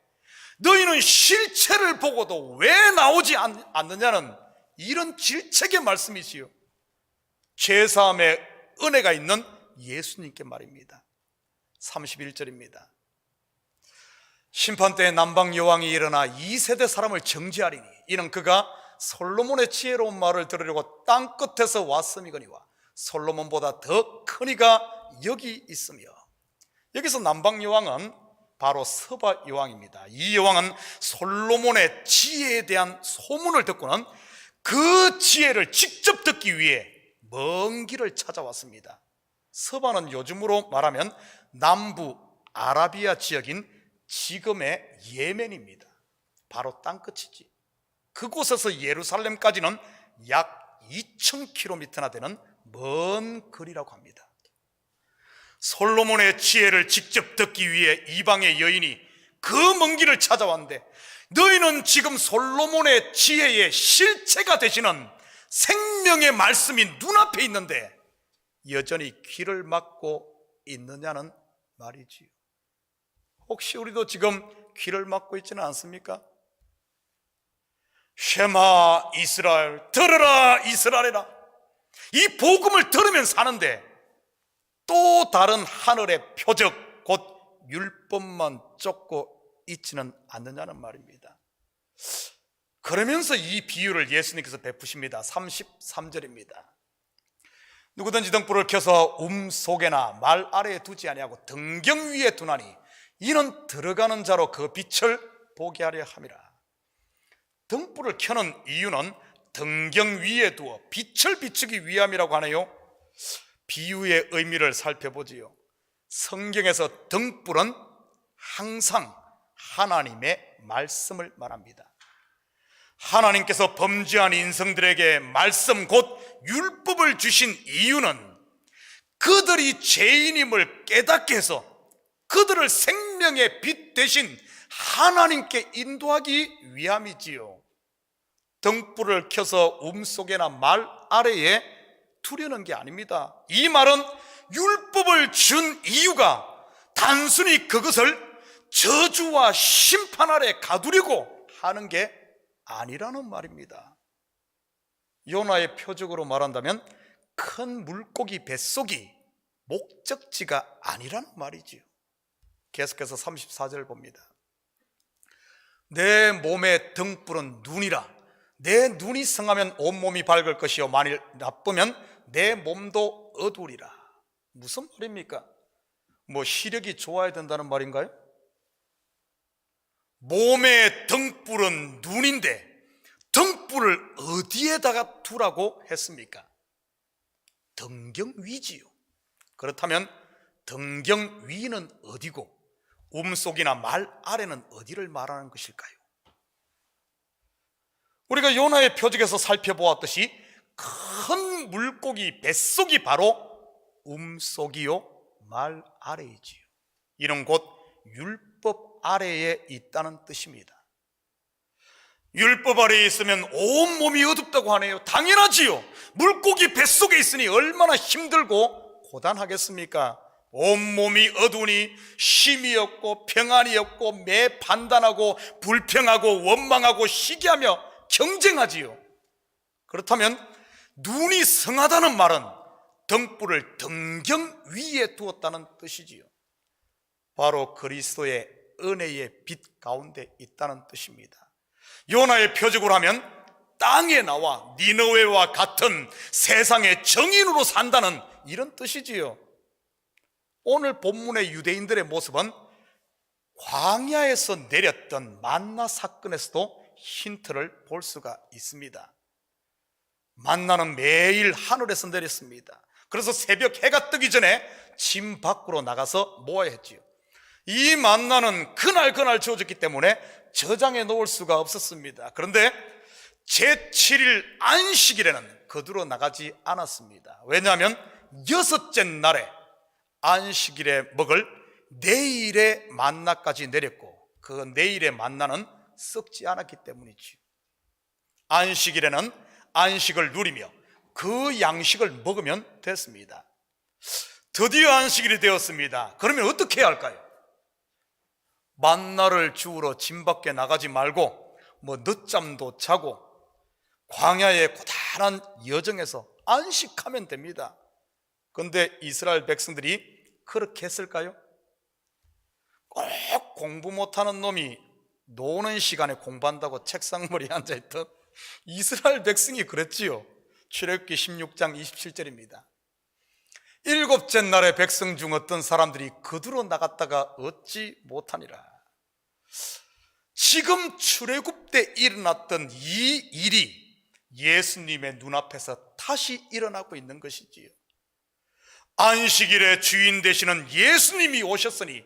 너희는 실체를 보고도 왜 나오지 않느냐는 이런 질책의 말씀이지요. 죄사함의 은혜가 있는 예수님께 말입니다. 31절입니다. 심판 때에 남방 여왕이 일어나 2세대 사람을 정죄하리니 이는 그가 솔로몬의 지혜로운 말을 들으려고 땅끝에서 왔음이거니와 솔로몬보다 더 큰 이가 여기 있으며. 여기서 남방 여왕은 바로 서바 여왕입니다. 이 여왕은 솔로몬의 지혜에 대한 소문을 듣고는 그 지혜를 직접 듣기 위해 먼 길을 찾아왔습니다. 서바는 요즘으로 말하면 남부 아라비아 지역인 지금의 예멘입니다. 바로 땅끝이지. 그곳에서 예루살렘까지는 약 2000km나 되는 먼 거리라고 합니다. 솔로몬의 지혜를 직접 듣기 위해 이방의 여인이 그 먼 길을 찾아왔는데 너희는 지금 솔로몬의 지혜의 실체가 되시는 생명의 말씀이 눈앞에 있는데 여전히 귀를 막고 있느냐는 말이지요. 혹시 우리도 지금 귀를 막고 있지는 않습니까? 쉐마 이스라엘, 들으라 이스라엘아. 이 복음을 들으면 사는데 또 다른 하늘의 표적 곧 율법만 쫓고 있지는 않느냐는 말입니다. 그러면서 이 비유를 예수님께서 베푸십니다. 33절입니다. 누구든지 등불을 켜서 속에나 말 아래에 두지 아니하고 등경 위에 두나니 이는 들어가는 자로 그 빛을 보게 하려 함이라. 등불을 켜는 이유는 등경 위에 두어 빛을 비추기 위함이라고 하네요. 비유의 의미를 살펴보지요. 성경에서 등불은 항상 하나님의 말씀을 말합니다. 하나님께서 범죄한 인성들에게 말씀 곧 율법을 주신 이유는 그들이 죄인임을 깨닫게 해서 그들을 생명의 빛 대신 하나님께 인도하기 위함이지요. 등불을 켜서 속에나 말 아래에 두려는 게 아닙니다. 이 말은 율법을 준 이유가 단순히 그것을 저주와 심판 아래 가두려고 하는 게 아니라는 말입니다. 요나의 표적으로 말한다면 큰 물고기 뱃속이 목적지가 아니라는 말이지요. 계속해서 34절 봅니다. 내 몸의 등불은 눈이라 내 눈이 성하면 온몸이 밝을 것이요 만일 나쁘면 내 몸도 어두우리라. 무슨 말입니까? 뭐 시력이 좋아야 된다는 말인가요? 몸의 등불은 눈인데 등불을 어디에다가 두라고 했습니까? 등경 위지요. 그렇다면 등경 위는 어디고 움속이나 말 아래는 어디를 말하는 것일까요? 우리가 요나의 표적에서 살펴보았듯이 큰 물고기 뱃속이 바로 움속이요 말 아래이지요. 이는 곧 율법 아래에 있다는 뜻입니다. 율법 아래에 있으면 온몸이 어둡다고 하네요. 당연하지요. 물고기 뱃속에 있으니 얼마나 힘들고 고단하겠습니까? 온몸이 어두우니 쉼이 없고 평안이 없고 매 판단하고 불평하고 원망하고 시기하며 경쟁하지요. 그렇다면 눈이 성하다는 말은 등불을 등경 위에 두었다는 뜻이지요. 바로 그리스도의 은혜의 빛 가운데 있다는 뜻입니다. 요나의 표적으로 하면 땅에 나와 니느웨와 같은 세상의 정인으로 산다는 이런 뜻이지요. 오늘 본문의 유대인들의 모습은 광야에서 내렸던 만나 사건에서도 힌트를 볼 수가 있습니다. 만나는 매일 하늘에서 내렸습니다. 그래서 새벽 해가 뜨기 전에 집 밖으로 나가서 모아야 했지요. 이 만나는 그날 주어졌기 때문에 저장해 놓을 수가 없었습니다. 그런데 제7일 안식일에는 거두러 나가지 않았습니다. 왜냐하면 6째 날에 안식일에 먹을 내일의 만나까지 내렸고 그 내일의 만나는 썩지 않았기 때문이지요. 안식일에는 안식을 누리며 그 양식을 먹으면 됐습니다. 드디어 안식일이 되었습니다. 그러면 어떻게 해야 할까요? 만나를 주우러 진 밖에 나가지 말고 늦잠도 자고 광야의 고단한 여정에서 안식하면 됩니다. 그런데 이스라엘 백성들이 그렇게 했을까요? 꼭 공부 못하는 놈이 노는 시간에 공부한다고 책상머리에 앉아있던 이스라엘 백성이 그랬지요. 출애굽기 16장 27절입니다. 7째 날에 백성 중 어떤 사람들이 거두러 나갔다가 얻지 못하니라. 지금 출애굽 때 일어났던 이 일이 예수님의 눈앞에서 다시 일어나고 있는 것이지요. 안식일의 주인 되시는 예수님이 오셨으니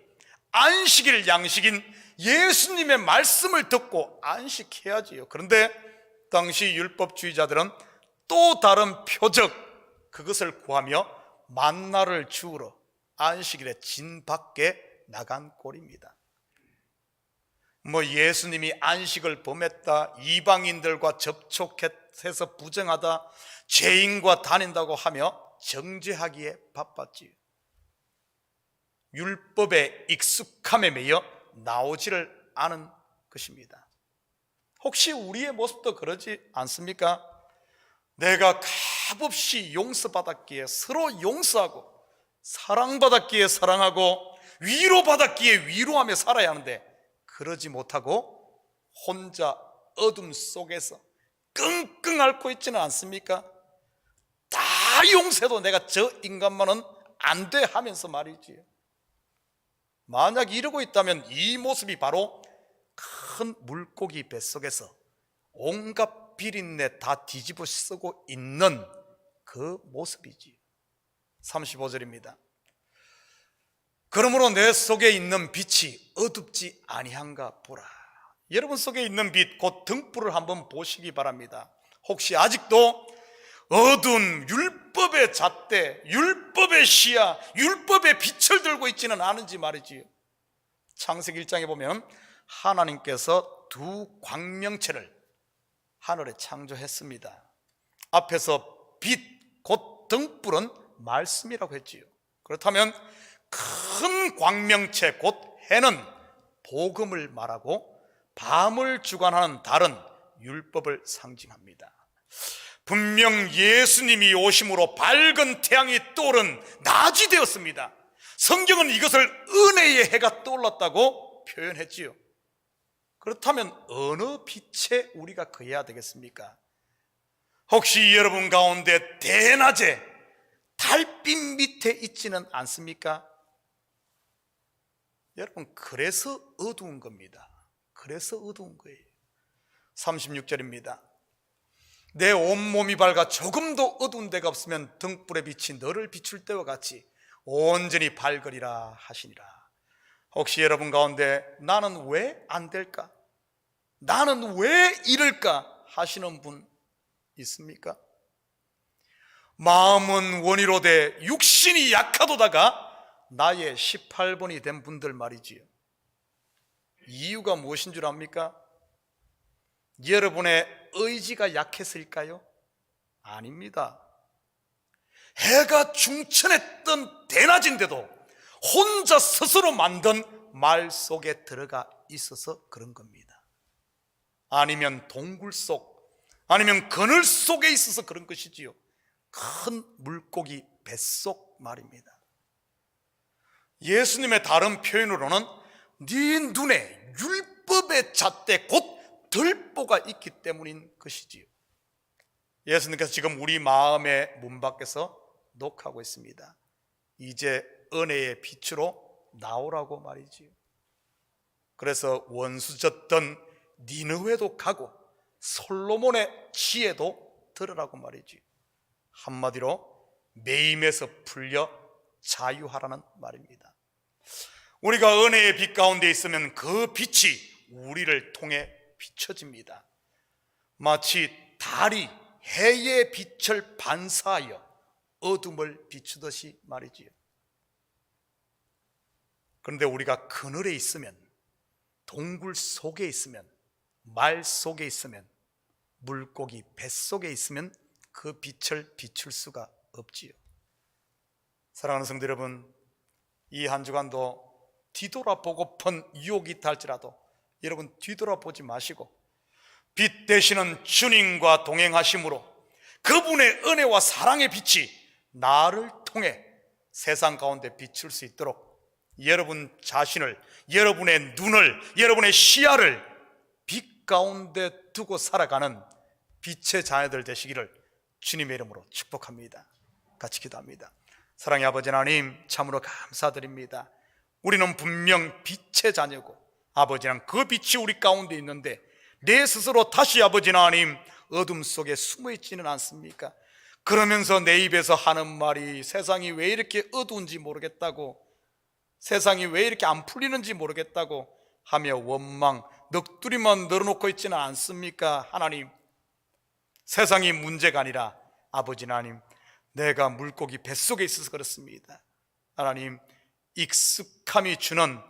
안식일 양식인 예수님의 말씀을 듣고 안식해야지요. 그런데 당시 율법주의자들은 또 다른 표적, 그것을 구하며 만나를 주우러 안식일에 진 밖에 나간 꼴입니다. 예수님이 안식을 범했다, 이방인들과 접촉해서 부정하다, 죄인과 다닌다고 하며 정죄하기에 바빴지요. 율법의 익숙함에 매여 나오지를 않은 것입니다. 혹시 우리의 모습도 그러지 않습니까? 내가 값없이 용서받았기에 서로 용서하고 사랑받았기에 사랑하고 위로받았기에 위로하며 살아야 하는데 그러지 못하고 혼자 어둠 속에서 끙끙 앓고 있지는 않습니까? 다 용서해도 내가 저 인간만은 안 돼 하면서 말이지요. 만약 이러고 있다면 이 모습이 바로 큰 물고기 뱃속에서 온갖 비린내 다 뒤집어 쓰고 있는 그 모습이지. 35절입니다. 그러므로 내 속에 있는 빛이 어둡지 아니한가 보라. 여러분 속에 있는 빛, 곧 등불을 한번 보시기 바랍니다. 혹시 아직도 어두운 율법의 잣대, 율법의 시야, 율법의 빛을 들고 있지는 않은지 말이지요. 창세기 1장에 보면 하나님께서 두 광명체를 하늘에 창조했습니다. 앞에서 빛, 곧 등불은 말씀이라고 했지요. 그렇다면 큰 광명체, 곧 해는 복음을 말하고 밤을 주관하는 달은 율법을 상징합니다. 분명 예수님이 오심으로 밝은 태양이 떠오른 낮이 되었습니다. 성경은 이것을 은혜의 해가 떠올랐다고 표현했지요. 그렇다면 어느 빛에 우리가 거해야 되겠습니까? 혹시 여러분 가운데 대낮에 달빛 밑에 있지는 않습니까? 여러분, 그래서 어두운 겁니다. 그래서 어두운 거예요. 36절입니다. 내 온몸이 밝아 조금도 어두운 데가 없으면 등불의 빛이 너를 비출 때와 같이 온전히 밝으리라 하시니라. 혹시 여러분 가운데 나는 왜 안 될까? 나는 왜 이럴까? 하시는 분 있습니까? 마음은 원이로되 육신이 약하도다가 나의 18번이 된 분들 말이지요. 이유가 무엇인 줄 압니까? 여러분의 의지가 약했을까요? 아닙니다. 해가 중천했던 대낮인데도 혼자 스스로 만든 말 속에 들어가 있어서 그런 겁니다. 아니면 동굴 속, 아니면 그늘 속에 있어서 그런 것이지요. 큰 물고기 뱃속 말입니다. 예수님의 다른 표현으로는 네 눈에 율법의 잣대 곧 들보가 있기 때문인 것이지요. 예수님께서 지금 우리 마음의 문 밖에서 녹하고 있습니다. 이제 은혜의 빛으로 나오라고 말이지요. 그래서 원수졌던 니느웨도 가고 솔로몬의 지혜도 들으라고 말이지요. 한마디로 매임에서 풀려 자유하라는 말입니다. 우리가 은혜의 빛 가운데 있으면 그 빛이 우리를 통해 비춰집니다. 마치 달이 해의 빛을 반사하여 어둠을 비추듯이 말이지요. 그런데 우리가 그늘에 있으면, 동굴 속에 있으면, 말 속에 있으면, 물고기 뱃속에 있으면 그 빛을 비출 수가 없지요. 사랑하는 성도 여러분, 이 한 주간도 뒤돌아보고픈 유혹이 있다 할지라도 여러분 뒤돌아보지 마시고 빛 되시는 주님과 동행하심으로 그분의 은혜와 사랑의 빛이 나를 통해 세상 가운데 비출 수 있도록 여러분 자신을, 여러분의 눈을, 여러분의 시야를 빛 가운데 두고 살아가는 빛의 자녀들 되시기를 주님의 이름으로 축복합니다. 같이 기도합니다. 사랑의 아버지 하나님, 참으로 감사드립니다. 우리는 분명 빛의 자녀고 아버지는 그 빛이 우리 가운데 있는데 내 스스로 다시 아버지 하나님 어둠 속에 숨어 있지는 않습니까? 그러면서 내 입에서 하는 말이 세상이 왜 이렇게 어두운지 모르겠다고, 세상이 왜 이렇게 안 풀리는지 모르겠다고 하며 원망, 넋두리만 늘어놓고 있지는 않습니까? 하나님, 세상이 문제가 아니라 아버지 하나님, 내가 물고기 뱃속에 있어서 그렇습니다. 하나님, 익숙함이 주는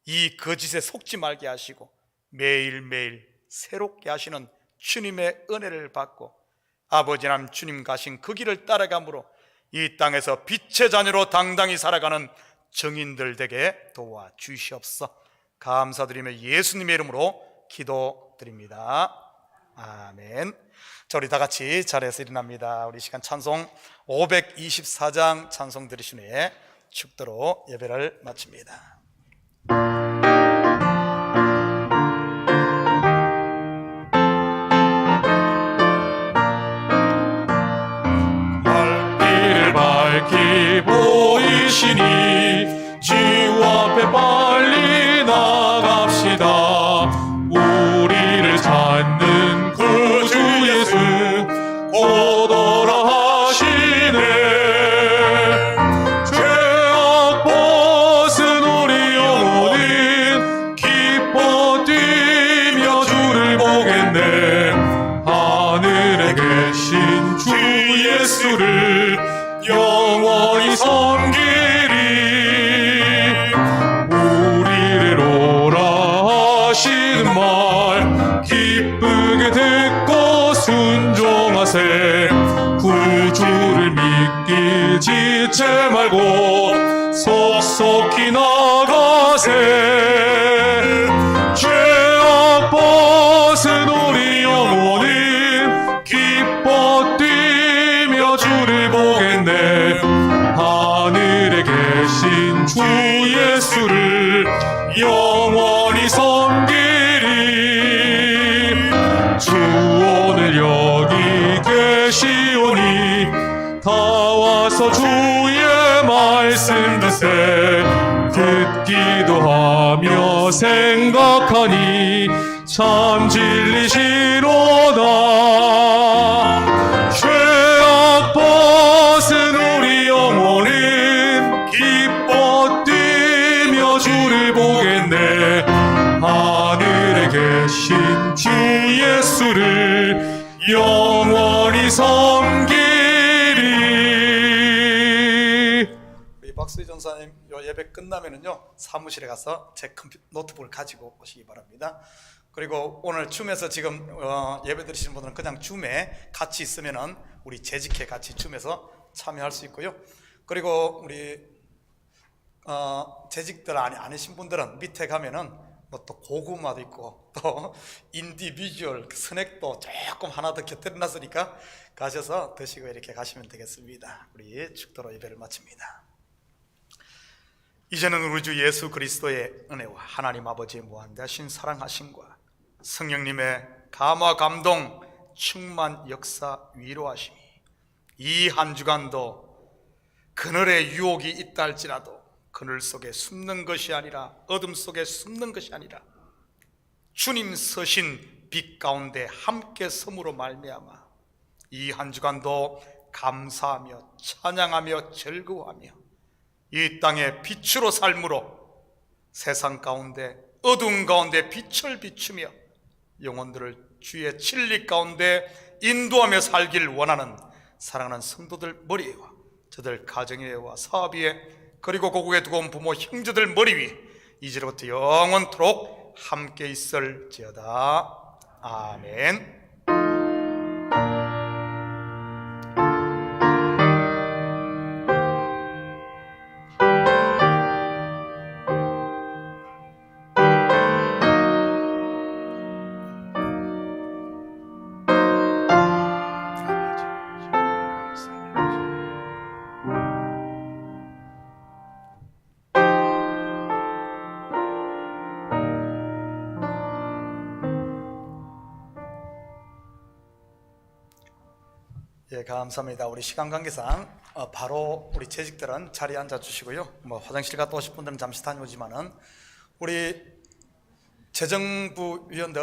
이 거짓에 속지 말게 하시고 매일매일 새롭게 하시는 주님의 은혜를 받고 아버지 하나님 주님 가신 그 길을 따라감으로 이 땅에서 빛의 자녀로 당당히 살아가는 정인들 되게 도와주시옵소서. 감사드리며 예수님의 이름으로 기도드립니다. 아멘. 자, 우리 다 같이 자리에서 일어납니다. 우리 시간 찬송 524장 찬송 들으신 후에 축도로 예배를 마칩니다. 길을 밝히 보이시니 주 앞에 빨리 나갑시다. 우리를 찾는 구주 예수 곧 오라 하시네. 죄악 벗은 우리 영혼은 기뻐 뛰며 주를 보겠네. 하늘에 계신 주 예수를 영원히 섬기리. 우리를 오라 하시는 말 기쁘게 듣고 순종하세. 구주를 믿기 지체 말고 속속히 나가세. 죄악 벗은 우리 영혼은 기뻐 뛰며 주를 보겠네. 하늘에 계신 주 예수를 영원히 섬기리. 와서 주의 말씀 듣기도 하며 생각하니 참 진리시로다. 죄악 벗은 우리 영혼은 기뻐 뛰며 주를 보겠네. 하늘에 계신 주 예수를 영원히 섬기리. 우리 박수희 전사님 요 예배 끝나면은요 사무실에 가서 제 노트북을 가지고 오시기 바랍니다. 그리고 오늘 줌에서 지금 예배 드리시는 분들은 그냥 줌에 같이 있으면은 우리 재직회 같이 줌에서 참여할 수 있고요. 그리고 우리 재직들 아니신 분들은 밑에 가면은 뭐 또 고구마도 있고 또 인디비주얼 스낵도 조금 하나 더 곁들여놨으니까 가셔서 드시고 이렇게 가시면 되겠습니다. 우리 축도로 예배를 마칩니다. 이제는 우리 주 예수 그리스도의 은혜와 하나님 아버지의 무한대하신 사랑하심과 성령님의 감화 감동 충만 역사 위로하심이 이 한 주간도 그늘의 유혹이 있다 할지라도 그늘 속에 숨는 것이 아니라 어둠 속에 숨는 것이 아니라 주님 서신 빛 가운데 함께 섬으로 말미암아 이 한 주간도 감사하며 찬양하며 즐거워하며 이 땅의 빛으로 삶으로 세상 가운데 어두운 가운데 빛을 비추며 영혼들을 주의 진리 가운데 인도하며 살길 원하는 사랑하는 성도들 머리에와 저들 가정에와 사업에 그리고 고국에 두고 온 부모 형제들 머리 위에 이제로부터 영원토록 함께 있을지어다. 아멘. 예, 감사합니다. 우리 시간 관계상 바로 우리 재직들은 자리에 앉아 주시고요. 뭐 화장실 갔다 오실 분들은 잠시 다녀오지만은 우리 재정부 위원들